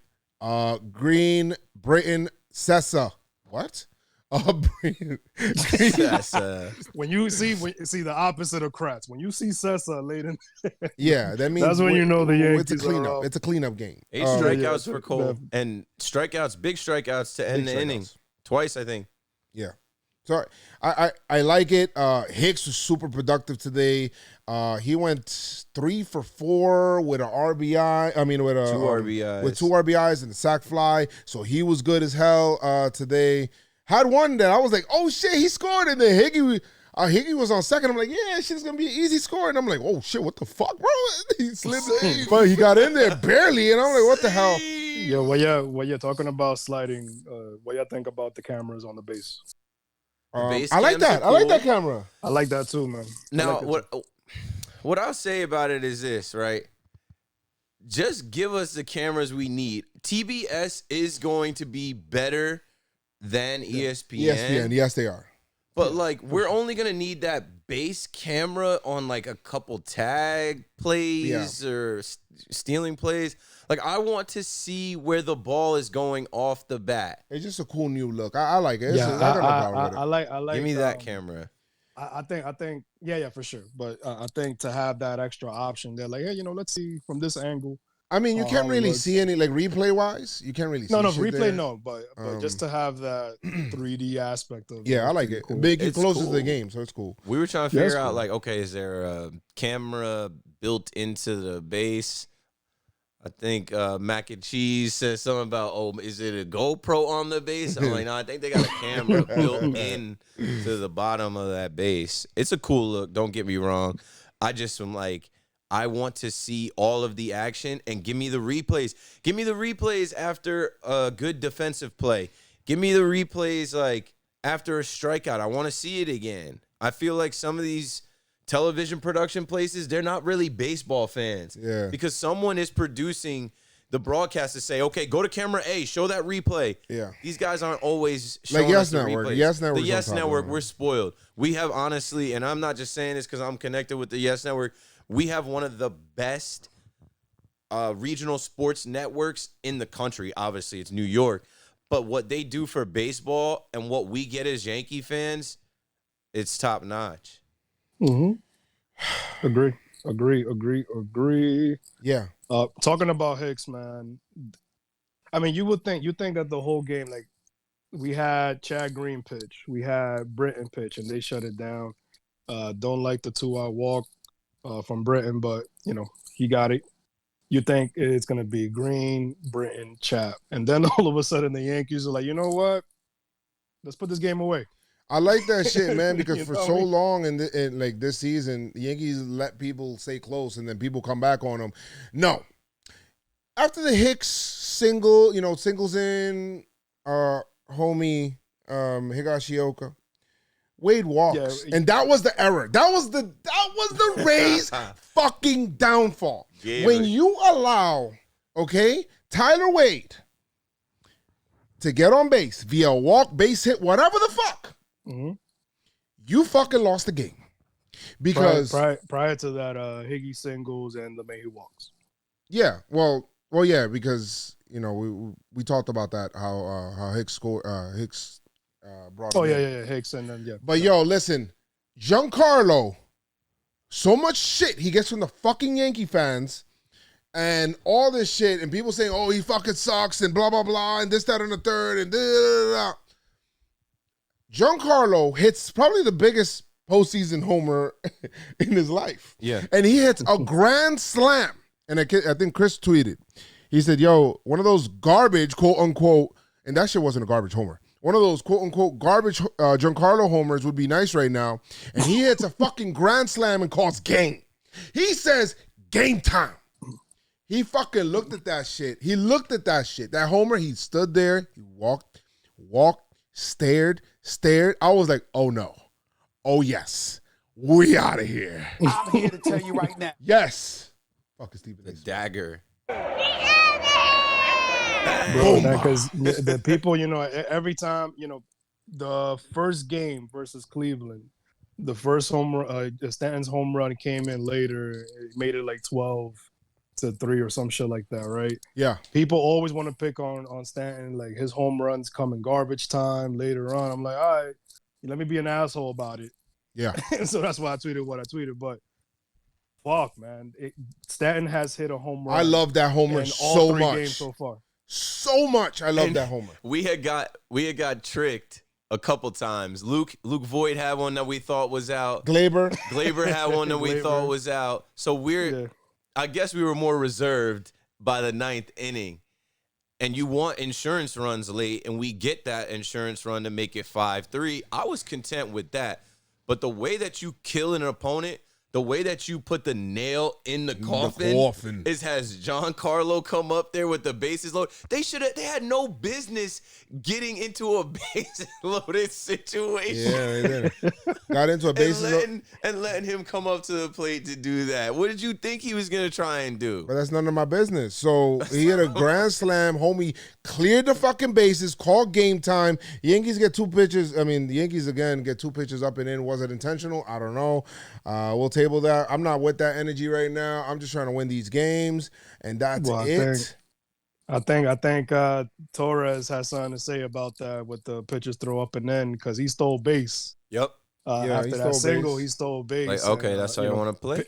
Green, Britton, Sessa. What? Sessa. When you see the opposite of Kratz, when you see Sessa late in, yeah, that means that's when you know the Yankees it's a cleanup. It's a cleanup game. 8 strikeouts for Cole and strikeouts, big strikeouts to end the inning twice, I think. Yeah. So I like it. Hicks was super productive today. He went 3 for 4 with an RBI. I mean, with 2 RBIs. With 2 RBIs and a sac fly. So he was good as hell today. Had one that I was like, oh shit, he scored, and then Higgy was on second. I'm like, yeah, shit's gonna be an easy score. And I'm like, oh shit, what the fuck, bro? He slid, but he got in there barely, and I'm like, what the hell? Yeah, what you're talking about sliding? What y'all think about the cameras on the base? I like that. Cool. I like that camera. I like that too, man. Now, what I'll say about it is this, right? Just give us the cameras we need. TBS is going to be better than ESPN. ESPN, yes, they are. But like, we're only gonna need that base camera on like a couple tag plays or stealing plays. Like, I want to see where the ball is going off the bat. It's just a cool new look. I like it. I like. Give me that camera. I think, yeah, for sure. But I think to have that extra option, they're like, hey, let's see from this angle. I mean, you can't really see any, like, replay-wise. You can't really see replay, there. no. But just to have that 3D aspect of it. Yeah, I like it. Cool. Big, closes to the game, so it's cool. We were trying to figure out, like, okay, is there a camera built into the base? I think Mac and Cheese said something about, is it a GoPro on the base? I'm like, no, I think they got a camera built in to the bottom of that base. It's a cool look, don't get me wrong. I just am like, I want to see all of the action and give me the replays. Give me the replays after a good defensive play. Give me the replays like after a strikeout. I want to see it again. I feel like some of these television production places, they're not really baseball fans. Yeah. Because someone is producing the broadcast to say, okay, go to camera A, show that replay. Yeah. These guys aren't always showing like us the Network. replays. Yes Network. The Yes Network, we're spoiled. We have honestly, and I'm not just saying this because I'm connected with the Yes Network, we have one of the best regional sports networks in the country. Obviously, it's New York. But what they do for baseball and what we get as Yankee fans, it's top notch. Mm-hmm. Agree. Yeah. Talking about Hicks, man. I mean, you think that the whole game, like, we had Chad Green pitch, we had Britton pitch, and they shut it down. Don't like the 2-out walk from Britton, but he got it. You think it's gonna be Green, Britton, Chap, and then all of a sudden the Yankees are like, you know what? Let's put this game away. I like that shit, man, because You for know so me? long in like this season, the Yankees let people stay close and then people come back on them. No. After the Hicks singles in homie Higashioka, Wade walks. Yeah. And that was the error. That was the Rays' fucking downfall. Yeah, when but- you allow, Tyler Wade to get on base via walk, base hit, whatever the fuck, you fucking lost the game. Because prior to that, Higgy singles and the Mayhew walks. yeah, well, yeah, because we talked about that how Hicks scored. Hicks brought. Oh him in. yeah, Hicks and then But yo, listen, Giancarlo, so much shit he gets from the fucking Yankee fans, and all this shit, and people saying, "Oh, he fucking sucks," and blah blah blah, and this, that, and the third, and da da da. Giancarlo hits probably the biggest postseason homer in his life. Yeah. And he hits a grand slam. And I think Chris tweeted. He said, yo, one of those garbage, quote unquote, and that shit wasn't a garbage homer. One of those quote unquote garbage Giancarlo homers would be nice right now. And he hits a fucking grand slam and calls game. He says, game time. He fucking looked at that shit. He looked at that shit. That homer, he stood there, he walked, stared. I was like, oh no. Oh yes. We out of here. I'm here to tell you right now. Yes. Fucking Stephen The A. Smith. dagger. Bro, because the people, every time, the first game versus Cleveland, the first Stanton's home run came in later. It made it like 12-3 or some shit like that, right? Yeah. People always want to pick on Stanton, like his home runs come in garbage time later on. I'm like, all right, let me be an asshole about it. Yeah. So that's why I tweeted what I tweeted. But fuck, man, Stanton has hit a home run. I love that homer in all so three much. games so far. So much. I love And that homer. We had got tricked a couple times. Luke Voigt had one that we thought was out. Glaber. Glaber had one that we Glaber. thought was out. So I guess we were more reserved by the 9th inning. And you want insurance runs late, and we get that insurance run to make it 5-3. I was content with that. But the way that you kill an opponent, the way that you put the nail in the coffin, has Giancarlo come up there with the bases loaded. They had no business getting into a bases loaded situation. Yeah, they did. Got into a bases and letting him come up to the plate to do that. What did you think he was gonna try and do? But that's none of my business. So he hit a grand slam. Homie cleared the fucking bases, called game time. Yankees get 2 pitches. I mean, the Yankees, again, get 2 pitches up and in. Was it intentional? I don't know. We'll table that. I'm not with that energy right now. I'm just trying to win these games, and that's it. I think Torres has something to say about that with the pitchers throw up and in because he stole base. Yep. After that single, he stole base. Like, okay, that's how you want to play.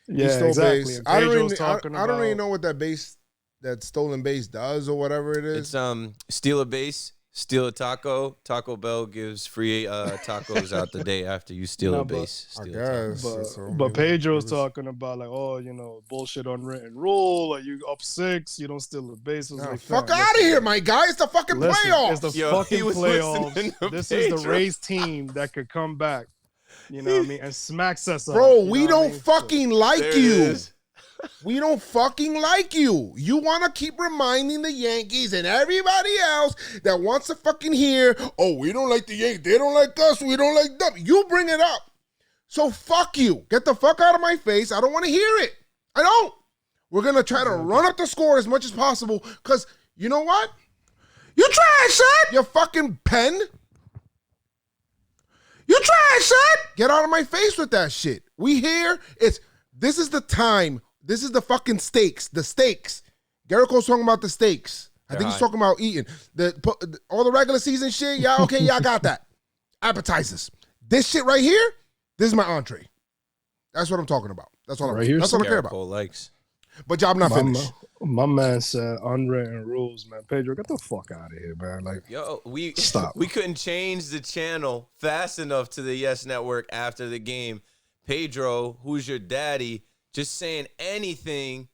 Yeah, He stole exactly. base. And I don't Pedro's even really know what that stolen base does or whatever it is. It's steal a base, steal a taco. Taco Bell gives free tacos out the day after you steal a base. I Steal a taco. guess. But Pedro's talking about like, bullshit unwritten rule. Like you up 6, you don't steal the base. Like, fuck out of here, my guy. It's the fucking playoffs. It's the Yo, fucking he was playoffs. listening to This is the Pedro. Rays team that could come back. You know what I mean? And smacks us up. Bro, you we know what I don't mean? fucking like There it you. is. We don't fucking like you. You want to keep reminding the Yankees and everybody else that wants to fucking hear, oh, we don't like the Yankees. They don't like us. We don't like them. You bring it up. So fuck you. Get the fuck out of my face. I don't want to hear it. I don't. We're going to try to run up the score as much as possible because you know what? You trash, son. You fucking pen. You trash, son. Get out of my face with that shit. We here. This is the time. This is the fucking stakes. The stakes. Garrico's talking about the stakes. I think he's talking about eating. All the regular season shit, yeah, okay, yeah, I got that. Appetizers. This shit right here, this is my entree. That's what I'm talking about. That's all Right here, that's what I care about. Garrico likes. But job not finished. My man said unwritten rules, man. Pedro, get the fuck out of here, man. Like, Yo, stop. we couldn't change the channel fast enough to the Yes Network after the game. Pedro, who's your daddy, just saying anything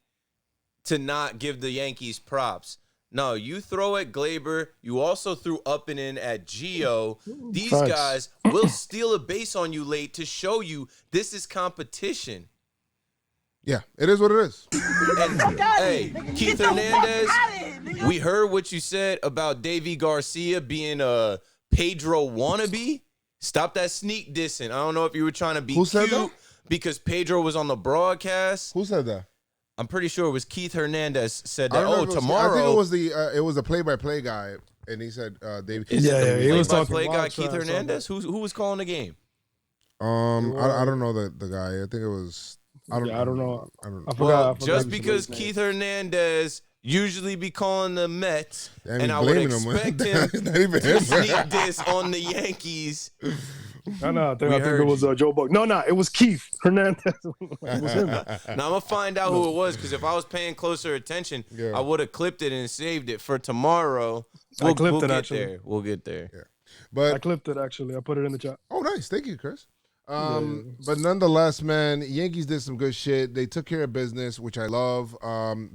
to not give the Yankees props. No, you throw at Glaber. You also threw up and in at Gio. These Facts. guys will steal a base on you late to show you this is competition. Yeah, it is what it is. And, hey, Keith Hernandez, we heard what you said about Davy Garcia being a Pedro wannabe. Stop that sneak dissing. I don't know if you were trying to be Who said cute that? because Pedro was on the broadcast. Who said that? I'm pretty sure it was Keith Hernandez said I that. don't know Oh, if it was- tomorrow. I think it was the play-by-play guy, and he said David. Is it the he was play-by-play talking guy, wild Keith trash on Hernandez? Who was calling the game? I don't know the guy. I think it was. I don't know. I forgot. Well, I forgot just his because name. Keith Hernandez usually be calling the Mets, And and he's I would blaming him. expect him It's not even to him. sneak this on the Yankees. I think heard it was Joe Buck. No, it was Keith Hernandez. It was him. Now I'm gonna find out who it was because if I was paying closer attention, Yeah. I would have clipped it and saved it for tomorrow. I clipped it, get actually. there. We'll get there. Yeah. I But clipped it, actually. I put it in the chat. oh, nice, thank you, Chris. Yeah. But nonetheless, man, Yankees did some good shit. They took care of business, which I love.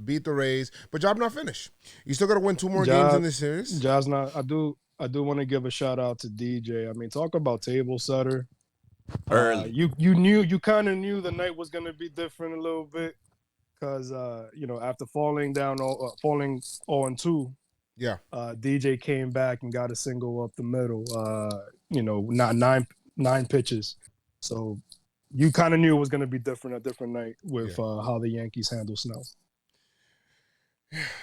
Beat the Rays, but job not finished. You still got to win 2 more games in this series. Jazz not. I do want to give a shout out to DJ. I mean, talk about table setter. Early. You kind of knew the night was gonna be different a little bit because after falling 0-2. Yeah. DJ came back and got a single up the middle. Not nine pitches. So you kind of knew it was going to be different a different night with how the Yankees handle snow.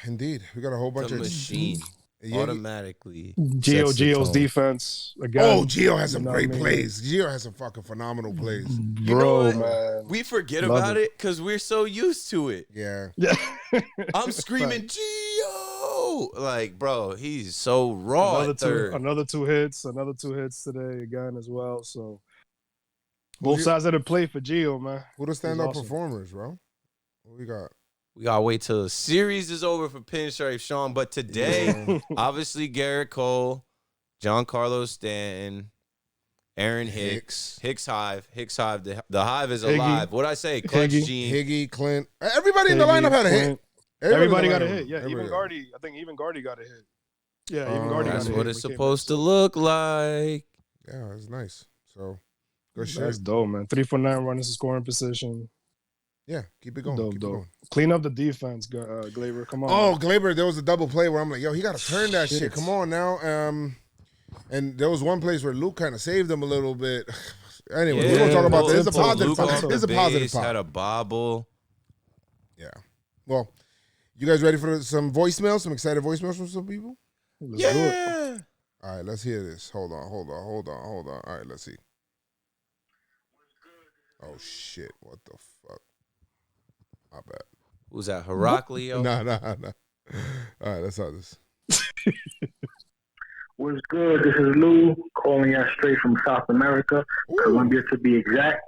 Indeed, we got a whole bunch The of machine Yankee- automatically. Gio's sets the tone. defense again. Oh, Gio has some you know great what I mean? plays. Gio has some fucking phenomenal plays. You know Bro, what? man. We forget Love about it. it because we're so used to it. Yeah. Yeah. I'm screaming Gio, like, bro, he's so raw at third. Another two hits today again as well. So both Who's sides of the plate for Gio, man. Who the standout awesome. performers, bro? What we got? We gotta wait till the series is over for PinstripeStrong. But today, obviously, Garrett Cole, Giancarlo Stanton, Aaron Hicks, Hive. The Hive is Higgy. alive. What'd I say? Clutch Higgy. Gene. Higgy, Clint. Everybody in the lineup had a hit. Everybody in the got a lineup. hit. Yeah, even Everybody. Gardy. I think even Gardy got a hit. Yeah, even Gardy got That's a hit. what when it's he came supposed in. to look like. Yeah, it's nice. So, good shit. That's dope, man. 3 for 9 runners in scoring position. Yeah, keep it going. Dope, keep dope. it going. Clean up the defense, Glaber. Come on. Oh, Glaber, there was a double play where I'm like, yo, he got to turn that shit. Shit. Come on now. And there was one place where Luke kind of saved him a little bit. Anyway, we're going to talk about this. It's a positive Luke part. off the It's a positive base, part. had a bobble. Yeah. Well, you guys ready for some voicemails? Some excited voicemails from some people? Let's do it. Yeah. All right, let's hear this. Hold on. All right, let's see. Oh, shit. What the fuck? My bad. Who's that? Heraclio? Nah. All right, let's have this. What's good? This is Lou calling you straight from South America, Colombia to be exact.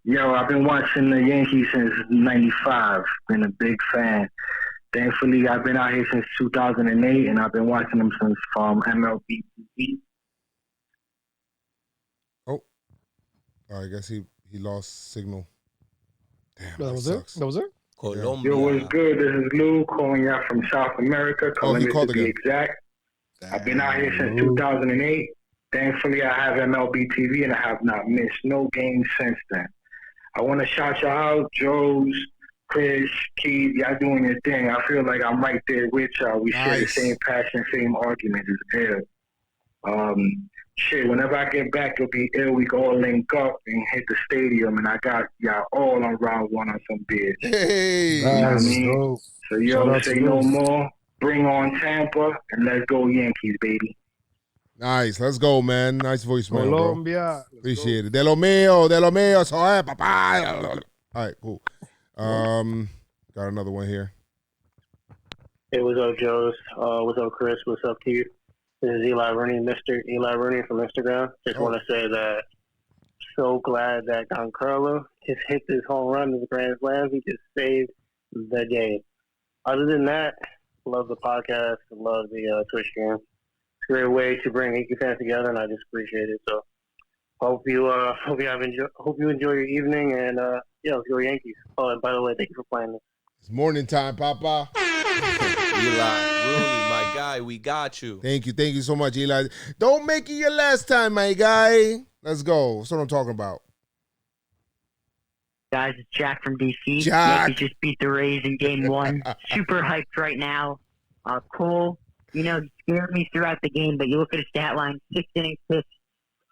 Yo, I've been watching the Yankees since '95. Been a big fan. Thankfully, I've been out here since 2008, and I've been watching them since from MLB TV. I guess he lost signal. Damn, That was it? sucks. That was it? Colombia. Yo, what's good? This is Lou calling you from South America, Colombia called to be again. exact. I've been out here since 2008. Thankfully, I have MLB TV, and I have not missed no games since then. I want to shout y'all out, Joe's, Chris, Keith. Y'all doing your thing. I feel like I'm right there with y'all. We share the Nice. same passion, same argument as hell. Shit, whenever I get back, it'll be ill. We can all link up and hit the stadium, and I got y'all all on round one on some beers. Hey. know what I Nice, mean? dope. So, Shout yo, out say to no Lou. more. Bring on Tampa, and let's go Yankees, baby. Nice. Let's go, man. Nice voicemail, bro. Colombia. Appreciate it. De lo mío, so papá. All right, cool. Got another one here. Hey, what's up, Joes? What's up, Chris? What's up, Keith? This is Eli Rooney, Mr. Eli Rooney from Instagram. Just want to say that so glad that Giancarlo just hit this home run in the Grand Slam. He just saved the game. Other than that, love the podcast. Love the Twitch stream. It's a great way to bring Yankee fans together, and I just appreciate it. So hope you enjoy your evening, and let's go Yankees. Oh, and by the way, thank you for playing this. It's morning time, Papa. Eli Rooney, my guy, we got you. Thank you so much, Eli. Don't make it your last time, my guy. Let's go. That's what I'm talking about. Guys, it's Jack from DC. Jack. Yankees just beat the Rays in Game 1. Super hyped right now. Cole, he scared me throughout the game, but you look at his stat line, 6 innings pitched,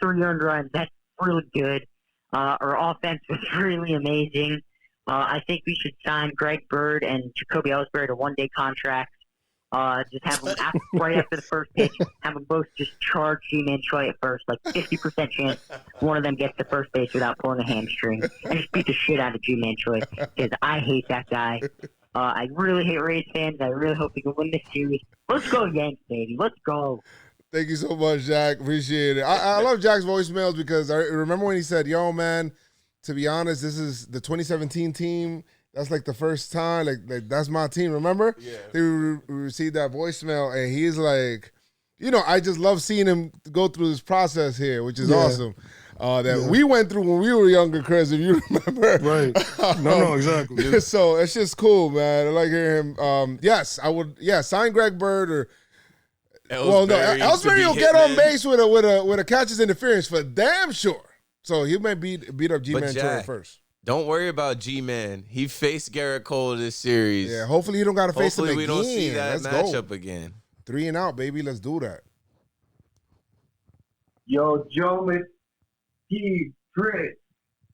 3 earned runs. That's really good. Our offense was really amazing. I think we should sign Greg Bird and Jacoby Ellsbury to one-day contracts. Just have them right after the first pitch, have them both just charge G-Man Choi at first, like 50% chance one of them gets to first base without pulling a hamstring, and just beat the shit out of G-Man Choi, because I hate that guy. I really hate Rays fans. I really hope we can win this series. Let's go Yanks, baby. Let's go. Thank you so much, Jack. Appreciate it. I love Jack's voicemails because I remember when he said, yo, man, to be honest, this is the 2017 team. That's like the first time, like that's my team. Remember? Yeah. They received that voicemail, and he's like, I just love seeing him go through this process here, which is awesome. That we went through when we were younger, Chris, if you remember. Right. No, exactly. So it's just cool, man. I like hearing him. Yes, I would. Yeah, sign Greg Bird or. Ellsbury will get on base with a catcher's interference for damn sure. So he might beat up G-Man Choi first. Don't worry about G-Man. He faced Garrett Cole this series. Yeah, hopefully you don't got to face him again. Hopefully we don't see that matchup again. 3 and out, baby. Let's do that. Yo, Jomboymedia, Chris.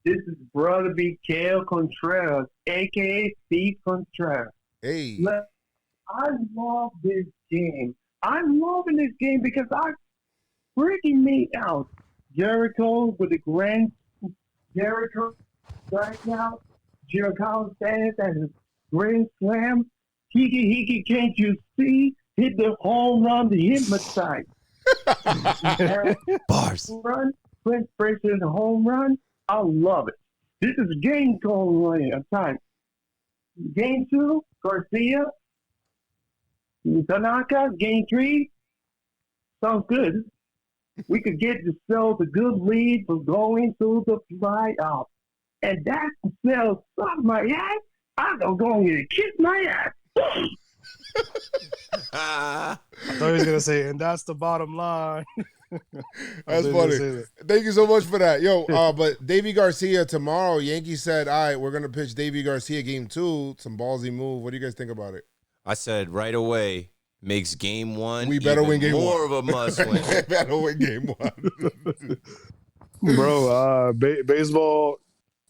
This is Brother Miguel Contreras, a.k.a. Steve Contreras. Hey. I love this game. I'm loving this game because I freaking made out Jericho with the grand Jericho right now. Jericho stands at his grand slam. Hiki, can't you see? Hit the home run to hypnotize. Bars. Run, Clint Frazier the home run. I love it. This is game going time. Game 2, Garcia, Tanaka. Game 3, sounds good. We could get yourself a good lead for going to the playoff. And that sells off my ass. I'm going to kiss my ass. I thought he was going to say, and that's the bottom line. That's funny. Thank you so much for that. Yo, but Davy Garcia tomorrow, Yankees said, all right, we're going to pitch Davy Garcia game 2. Some ballsy move. What do you guys think about it? I said right away, makes game 1 we better win game more 1. of a must win. We better win game 1. Bro, baseball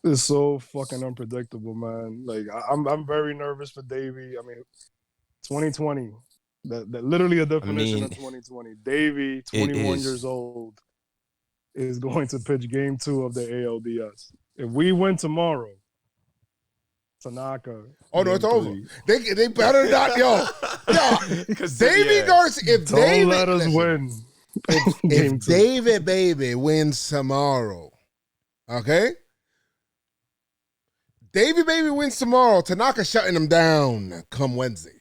is so fucking unpredictable, man. Like I'm very nervous for Davey. I mean, 2020, that literally a definition of 2020. Davey, 21 years old, is going to pitch game 2 of the ALDS. If we win tomorrow, Tanaka. Oh no, it's over. They better not, yo. Davey Garcia. If don't David, let us win. If David baby wins tomorrow, okay. Davey baby wins tomorrow. Tanaka shutting him down come Wednesday.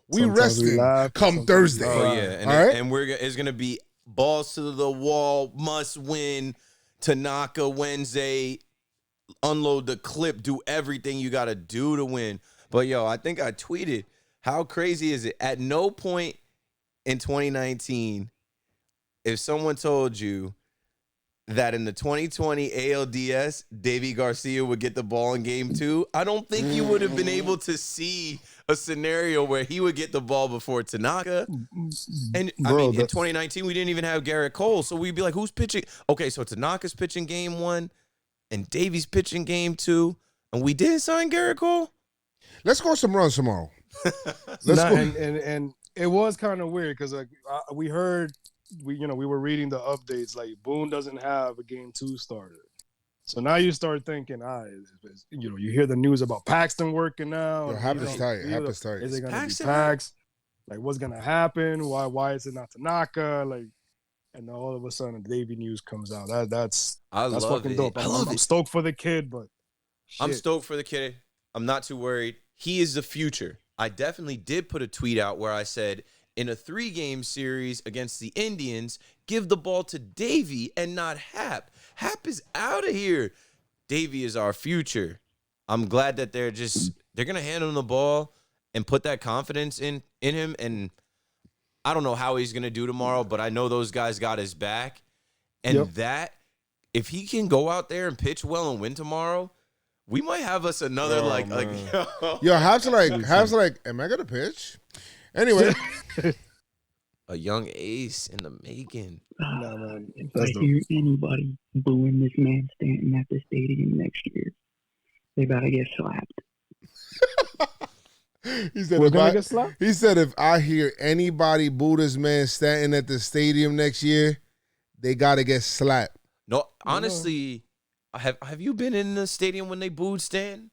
We resting come Thursday. Oh yeah, and it's gonna be balls to the wall, must win. Tanaka Wednesday. Unload the clip, do everything you got to do to win. But, yo, I think I tweeted, how crazy is it? At no point in 2019, if someone told you that in the 2020 ALDS, Davy Garcia would get the ball in game 2, I don't think you would have been able to see a scenario where he would get the ball before Tanaka. And, in 2019, we didn't even have Garrett Cole, so we'd be like, who's pitching? Okay, so Tanaka's pitching game 1. And Davy's pitching game 2, and we didn't sign Garrett Cole. Let's score some runs tomorrow. And it was kind of weird because we heard we were reading the updates like Boone doesn't have a game 2 starter. So now you start thinking, you hear the news about Paxton working out. Happens tight. Is it gonna be Pax? Like what's gonna happen? Why is it not Tanaka? Like. And then all of a sudden, the Davey news comes out. That's fucking dope. I'm stoked for the kid, but shit. I'm stoked for the kid. I'm not too worried. He is the future. I definitely did put a tweet out where I said, in a 3-game series against the Indians, give the ball to Davey and not Hap. Hap is out of here. Davey is our future. I'm glad that they're going to hand him the ball and put that confidence in him. And I don't know how he's going to do tomorrow, but I know those guys got his back. And that, if he can go out there and pitch well and win tomorrow, we might have us another yo, Hap's like, am I gonna pitch? Anyway, a young ace in the making. Nah, man. If I hear anybody booing this man Stanton at the stadium next year, they better get slapped. He said, We're gonna get slapped? He said, if I hear anybody boo this man Stanton at the stadium next year, they gotta get slapped. No, honestly, have you been in the stadium when they booed Stanton?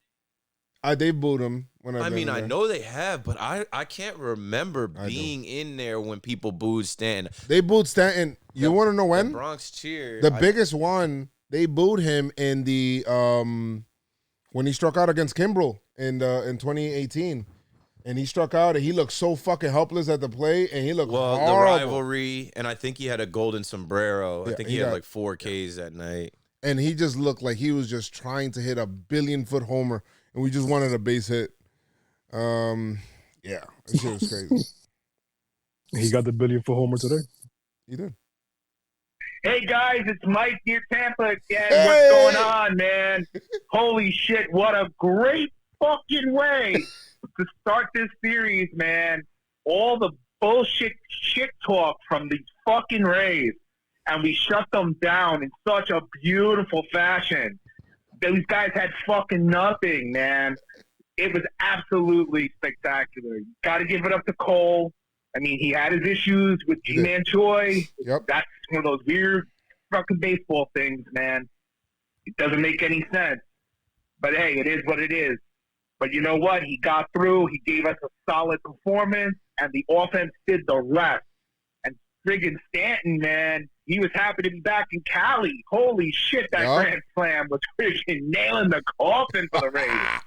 They booed him. I know they have, but I can't remember being in there when people booed Stanton. They booed Stanton. You want to know when? The Bronx cheer. The biggest one, they booed him in the when he struck out against Kimbrel in 2018. And he struck out, and he looked so fucking helpless at the plate, and he looked horrible. The rivalry, and I think he had a golden sombrero. I think he had like 4 Ks that night. And he just looked like he was just trying to hit a 1,000,000,000-foot homer, and we just wanted a base hit. Yeah, that shit was crazy. He got the 1,000,000,000-foot homer today. He did. Hey guys, it's Mike here, Tampa again. Hey! What's going on, man? Holy shit, what a great fucking way to start this series, man. All the bullshit shit talk from these fucking Rays, and we shut them down in such a beautiful fashion. Those guys had fucking nothing, man. It was absolutely spectacular. Got to give it up to Cole. I mean, he had his issues with G-Man Choi. Yep. That's one of those weird fucking baseball things, man. It doesn't make any sense. But, hey, it is what it is. But you know what? He got through. He gave us a solid performance, and the offense did the rest. And friggin' Stanton, man, he was happy to be back in Cali. Holy shit, that grand slam was friggin' nailing the coffin for the Rays.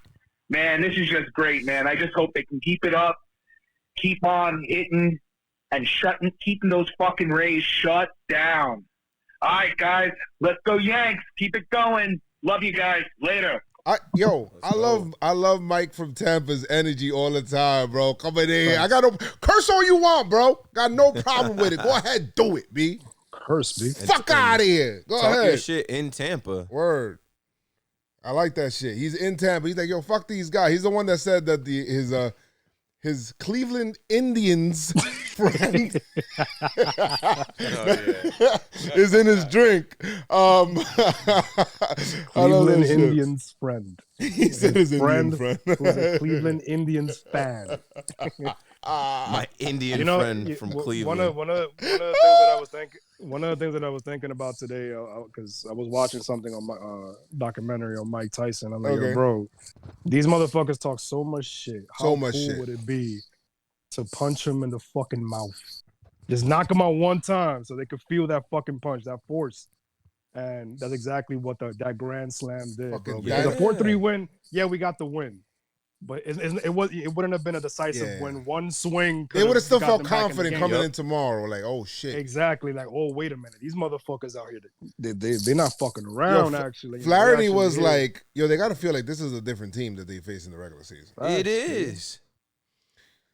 Man, this is just great, man. I just hope they can keep it up, keep on hitting, and keeping those fucking Rays shut down. All right, guys, let's go Yanks. Keep it going. Love you guys. Later. I love Mike from Tampa's energy all the time, bro. Coming in, I got no curse all you want, bro. Got no problem with it. Go ahead, do it, B. Curse, B. Fuck out of here. Go ahead. Talk your shit in Tampa. Word. I like that shit. He's in Tampa. He's like, yo, fuck these guys. He's the one that said that his Cleveland Indians friend is in his drink. Cleveland Indians friend. He said his Indian friend. Who's a Cleveland Indians fan. My Indian friend from Cleveland. One of the things that I was thinking about today, because I was watching something on my documentary on Mike Tyson. I'm like, yo, bro, these motherfuckers talk so much shit. How cool would it be to punch him in the fucking mouth? Just knock him out one time so they could feel that fucking punch, that force. And that's exactly what that grand slam did, bro. Because a 4-3 win, we got the win. But it wouldn't have been a decisive win. One swing. They would have still felt confident coming in tomorrow. Like, oh shit. Exactly. Like, oh wait a minute, these motherfuckers out here, they're not fucking around. Actually, Flaherty was like, yo, they got to feel like this is a different team that they face in the regular season. It is.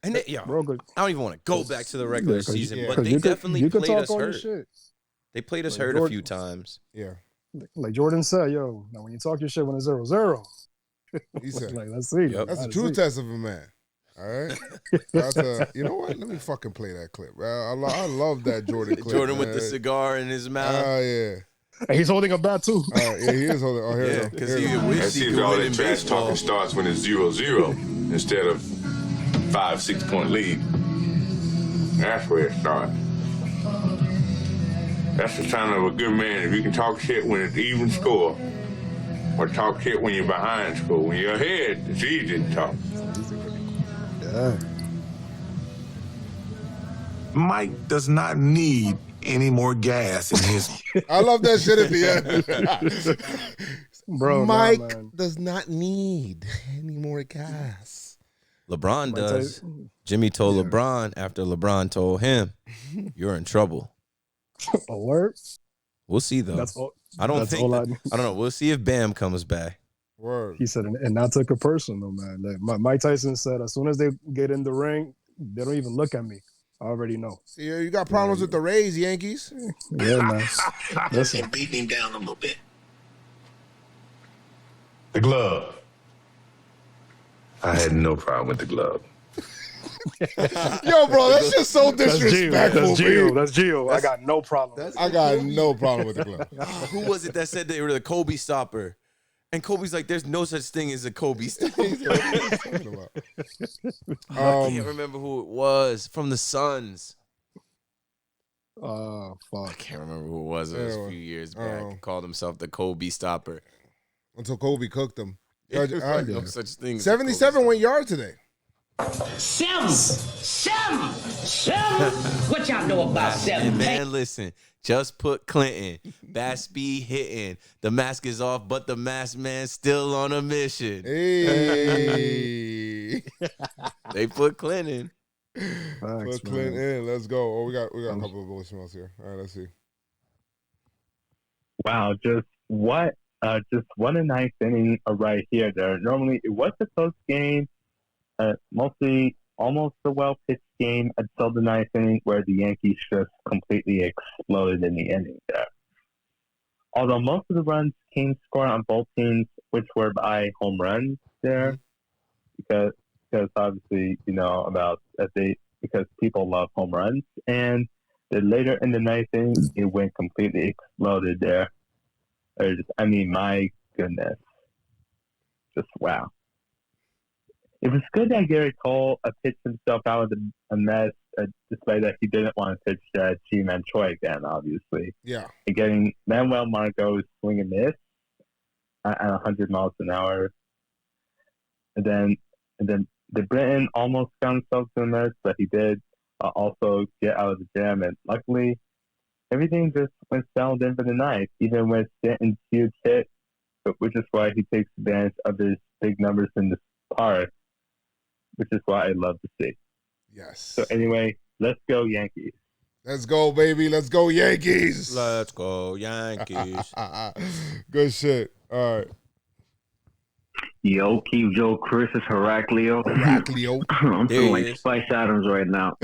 And bro, I don't even want to go back to the regular season, but they definitely played us hurt. They played us hurt a few times. Yeah. Like Jordan said, yo, now when you talk your shit when it's 0-0. He said, like, let's see. That's a true test of a man. All right. You know what? Let me fucking play that clip. I love that Jordan clip. Jordan with the cigar in his mouth. Oh, yeah. And he's holding a bat, too. Yeah, he is holding. Oh, here because it seems all that trash talking starts when it's 0-0 instead of 5-6 point lead. That's where it starts. That's the sign of a good man. If you can talk shit when it's even score, or talk shit when you're behind score. When you're ahead, it's easy to talk. Yeah. Mike does not need any more gas in his. I love that shit at the end. Bro, Mike does not need any more gas. LeBron does. Jimmy told LeBron after LeBron told him, "You're in trouble." Alert. We'll see though. I don't know. We'll see if Bam comes back. Word. He said, and I took it personal, man. Like Mike Tyson said, as soon as they get in the ring, they don't even look at me. I already know. See, you got problems with the Rays, Yankees. Yeah, man. Listen, beat him down a little bit. The glove. I had no problem with the glove. Yo, bro, that's just so disrespectful. That's Gio. I got no problem. I got no problem with the glove. Who was it that said they were the Kobe stopper? And Kobe's like, there's no such thing as a Kobe stopper. What are you talking about? I can't remember who it was from the Suns. Oh, fuck. I can't remember who it was. It was a few years back. He called himself the Kobe stopper. Until Kobe cooked him. No such thing. 77 went yard today. Sim! What y'all know about Sim? Man, listen. Just put Clinton. Bat speed hitting. The mask is off, but the masked man still on a mission. Hey. They put Clinton. Put Clinton in. Let's go. Oh, we got a couple of voicemails here. All right, let's see. Wow, just what a nice inning right here. There normally it was a close game, mostly almost a well pitched game until the ninth inning, where the Yankees just completely exploded in the inning there. Although most of the runs came scored on both teams, which were by home runs there, because obviously because people love home runs, and then later in the ninth inning it went completely exploded there. My goodness, just wow. It was good that Gary Cole pitched himself out of a mess, despite that he didn't want to pitch G-Man Choi again, obviously. Yeah. And getting Manuel Margot's swing and miss at 100 miles an hour. And then the Britain almost found himself in a mess, but he did also get out of the jam. And luckily, everything just went settled in for the night, even with Stanton's huge hit, which is why he takes advantage of his big numbers in the park, which is what I love to see. Yes. So anyway, let's go Yankees. Let's go, baby. Let's go Yankees. Let's go Yankees. Good shit. All right. Yo, Keith Joe, Chris is Heraclio. I'm feeling like Spice Adams right now.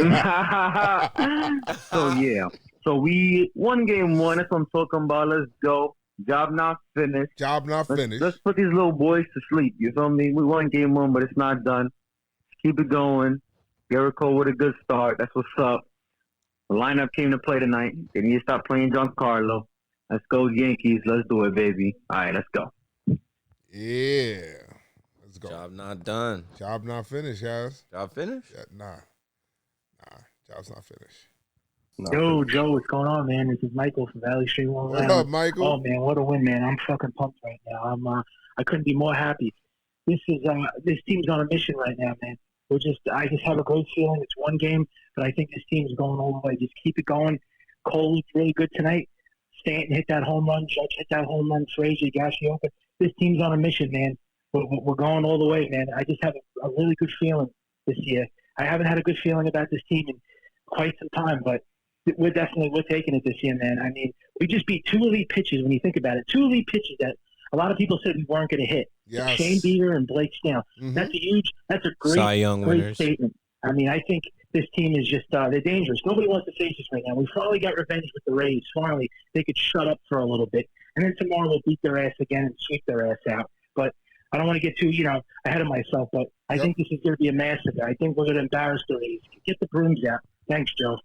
So yeah. So we won game one. That's what I'm talking about. Let's go. Job not finished. Let's put these little boys to sleep. You feel me? We won game one, but it's not done. Keep it going. Garrett Cole with a good start. That's what's up. The lineup came to play tonight. They need to stop playing Giancarlo. Let's go Yankees. Let's do it, baby. All right, let's go. Yeah. Let's go. Job not done. Job not finished, guys. Job finished? Yeah, nah. Job's not finished. Yo, Joe, what's going on, man? This is Michael from Valley Street. What up, Michael? Oh man, what a win, man! I'm fucking pumped right now. I couldn't be more happy. This team's on a mission right now, man. I just have a great feeling. It's one game, but I think this team's going all the way. Just keep it going. Cole looked really good tonight. Stanton hit that home run. Judge hit that home run. Frazier, Gashioka. This team's on a mission, man. We're going all the way, man. I just have a really good feeling this year. I haven't had a good feeling about this team in quite some time, but we're taking it this year, man. I mean, we just beat two elite pitchers when you think about it. Two elite pitchers that a lot of people said we weren't going to hit. Yes. Shane Bieber and Blake Snell. Mm-hmm. That's a Cy Young great winners. statement. I mean, I think this team is just, they're dangerous. Nobody wants to face us right now. We finally got revenge with the Rays. Finally, they could shut up for a little bit. And then tomorrow we'll beat their ass again and sweep their ass out. But I don't want to get too, ahead of myself, but I think this is going to be a massacre. I think we're going to embarrass the Rays. Get the brooms out. Thanks, Joe.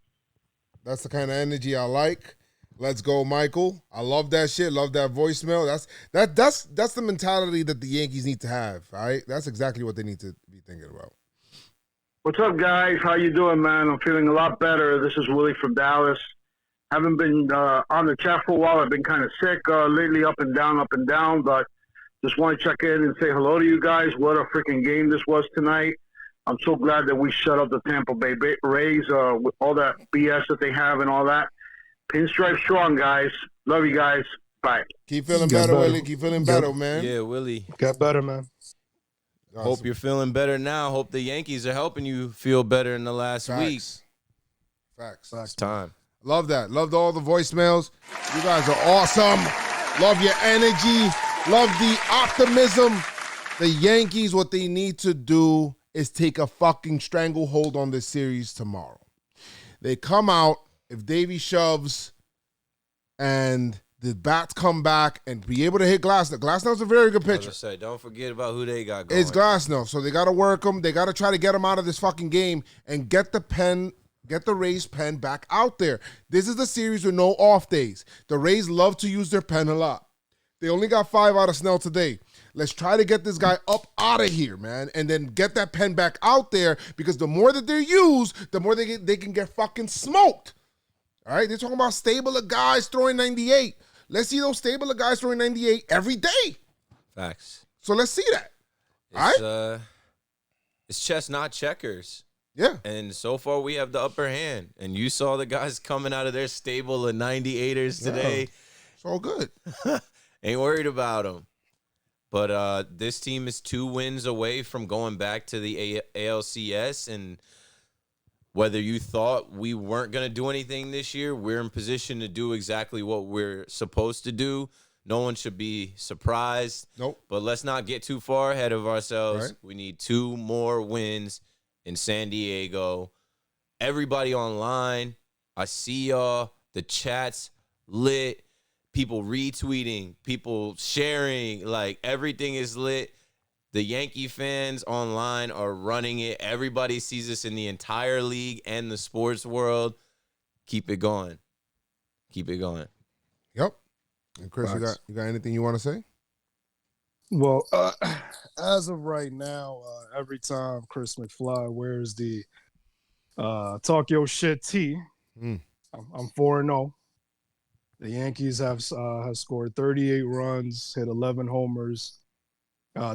That's the kind of energy I like. Let's go, Michael. I love that shit. Love that voicemail. That's the mentality that the Yankees need to have. All right, that's exactly what they need to be thinking about. What's up, guys? How you doing, man? I'm feeling a lot better. This is Willie from Dallas. Haven't been on the chat for a while. I've been kind of sick lately, up and down, but just want to check in and say hello to you guys. What a freaking game this was tonight. I'm so glad that we shut up the Tampa Bay Rays with all that BS that they have and all that. Pinstripe strong, guys. Love you guys. Bye. Keep feeling better, Willie. Keep feeling better, man. Yeah, Willie. Got better, man. Hope you're feeling better now. Hope the Yankees are helping you feel better in the last week. Facts. It's time. Love that. Loved all the voicemails. You guys are awesome. Love your energy. Love the optimism. The Yankees, what they need to do is take a fucking stranglehold on this series tomorrow. They come out, if Davey shoves and the bats come back and be able to hit Glasnow. Glasnow's a very good pitcher. Say, don't forget about who they got going. It's Glasnow, so they got to work him. They got to try to get him out of this fucking game and get the Rays pen back out there. This is the series with no off days. The Rays love to use their pen a lot. They only got 5 out of Snell today. Let's try to get this guy up out of here, man, and then get that pen back out there, because the more that they're used, the more they can get fucking smoked. All right? They're talking about stable of guys throwing 98. Let's see those stable of guys throwing 98 every day. Facts. So let's see that. All right? It's chess, not checkers. Yeah. And so far, we have the upper hand. And you saw the guys coming out of their stable of 98ers today. Yeah. It's all good. Ain't worried about them. But this team is 2 wins away from going back to the ALCS. And whether you thought we weren't going to do anything this year, we're in position to do exactly what we're supposed to do. No one should be surprised. Nope. But let's not get too far ahead of ourselves. Right. We need 2 more wins in San Diego. Everybody online, I see y'all. The chat's lit. People retweeting, people sharing, like everything is lit. The Yankee fans online are running it. Everybody sees this in the entire league and the sports world. Keep it going. Keep it going. Yep. And Chris, you got anything you want to say? Well, as of right now, every time Chris McFly wears the Talk Your Shit tee, I'm 4-0. The Yankees have scored 38 runs, hit 11 homers,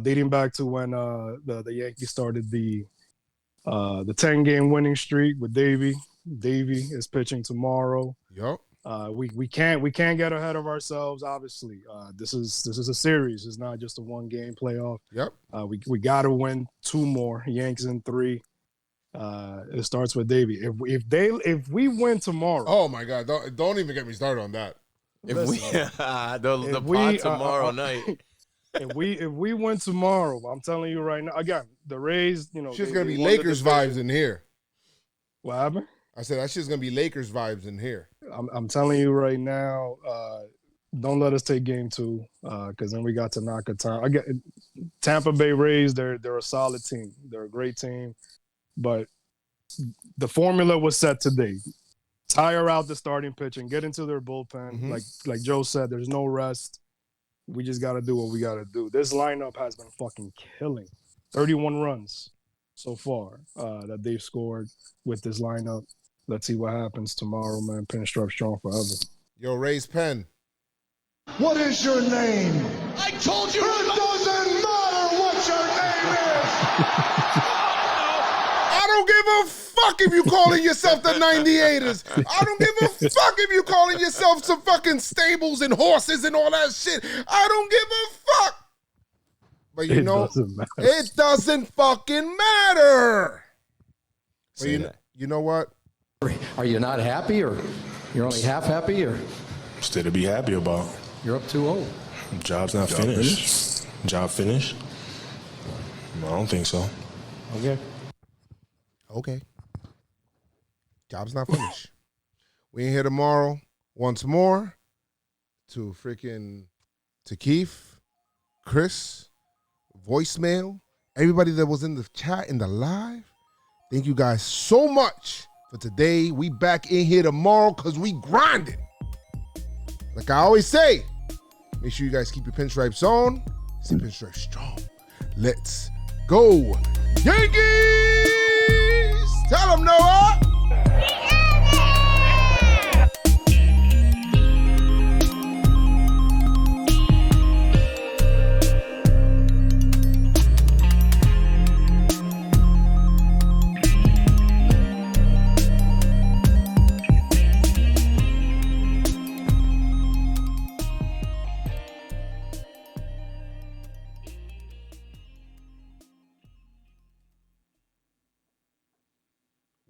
dating back to when the Yankees started the 10-game winning streak with Davey. Davey is pitching tomorrow. Yep. We can't get ahead of ourselves. Obviously, this is a series. It's not just a 1-game playoff. Yep. We got to win 2 more. Yankees in 3. It starts with Davey. If we win tomorrow, oh my God! Don't even get me started on that. The pod tomorrow night. If we win tomorrow, I'm telling you right now. Again, the Rays, shit's gonna be Lakers vibes in here. What happened? I said that shit's gonna be Lakers vibes in here. I'm telling you right now. Don't let us take game 2, because then we got to knock a time. Again, Tampa Bay Rays, they're a solid team. They're a great team. But the formula was set today. Tire out the starting pitch and get into their bullpen. Like Joe said, there's no rest. We just got to do what we got to do. This lineup has been fucking killing. 31 runs so far that they've scored with this lineup. Let's see what happens tomorrow, man. PinstripeStrong forever. Yo, Ray's pen. What is your name? I told you. It doesn't matter what your name is. I don't give a fuck if you calling yourself the 98ers. I don't give a fuck if you calling yourself some fucking stables and horses and all that shit. I don't give a fuck. But it doesn't fucking matter. But you know what? Are you not happy, or you're only half happy, or still to be happy about? You're up 2-0. Job's not finished. Job finished? I don't think so. Okay. Job's not finished. We ain't here tomorrow once more to Keith, Chris, voicemail, everybody that was in the chat, in the live. Thank you guys so much for today. We back in here tomorrow because we grinding. Like I always say, make sure you guys keep your pinstripes on. Stay pinstripe strong. Let's go, Yankees! Tell them, Noah!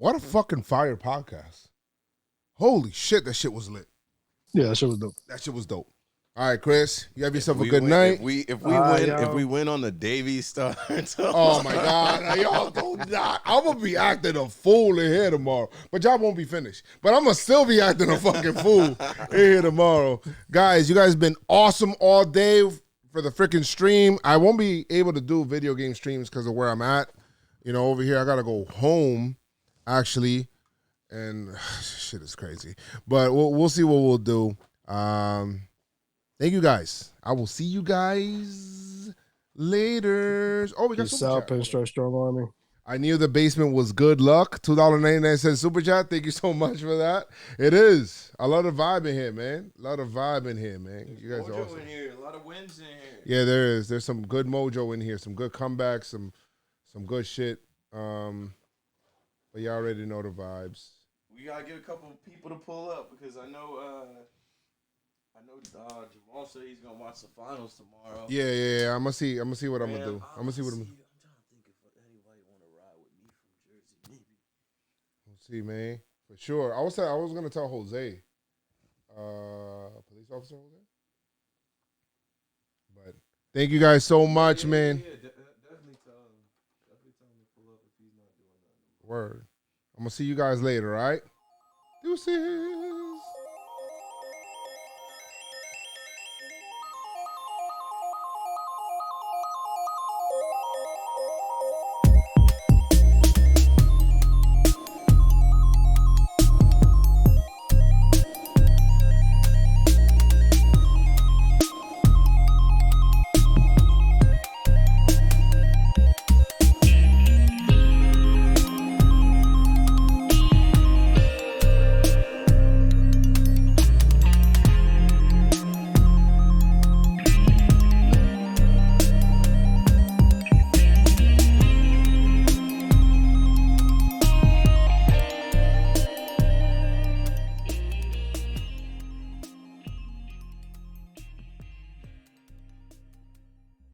What a fucking fire podcast. Holy shit, that shit was lit. Yeah, that shit was dope. That shit was dope. All right, Chris, you have yourself a good night. If we win on the Davies start. Oh my God, y'all do not. I'm gonna be acting a fool in here tomorrow, but y'all won't be finished. But I'm gonna still be acting a fucking fool in here tomorrow, guys. You guys been awesome all day for the freaking stream. I won't be able to do video game streams because of where I'm at. You know, over here I gotta go home, actually, and shit is crazy. But we'll see what we'll do. Thank you guys. I will see you guys later. Oh, we got Peace super out, chat. Pinstripe Strong Army. I knew the basement was good luck. $2.99 super chat. Thank you so much for that. It is. I love the vibe in here, man. A lot of vibe in here, man. You guys are awesome. In here. A lot of wins in here. Yeah, there is. There's some good mojo in here. Some good comebacks. Some good shit. But you already know the vibes. We gotta get a couple of people to pull up because I know Jamal said he's gonna watch the finals tomorrow. Yeah. I'm gonna see what I'm gonna do. I'm gonna see what I'm gonna do. I'm trying to think if anybody want to ride with me from Jersey, maybe. We'll see, man. For sure. I was gonna tell Jose. Police officer Jose. But thank you guys so much, man. Definitely tell him to pull up if he's not doing that. Word. I'm gonna see you guys later, all right? Deuces.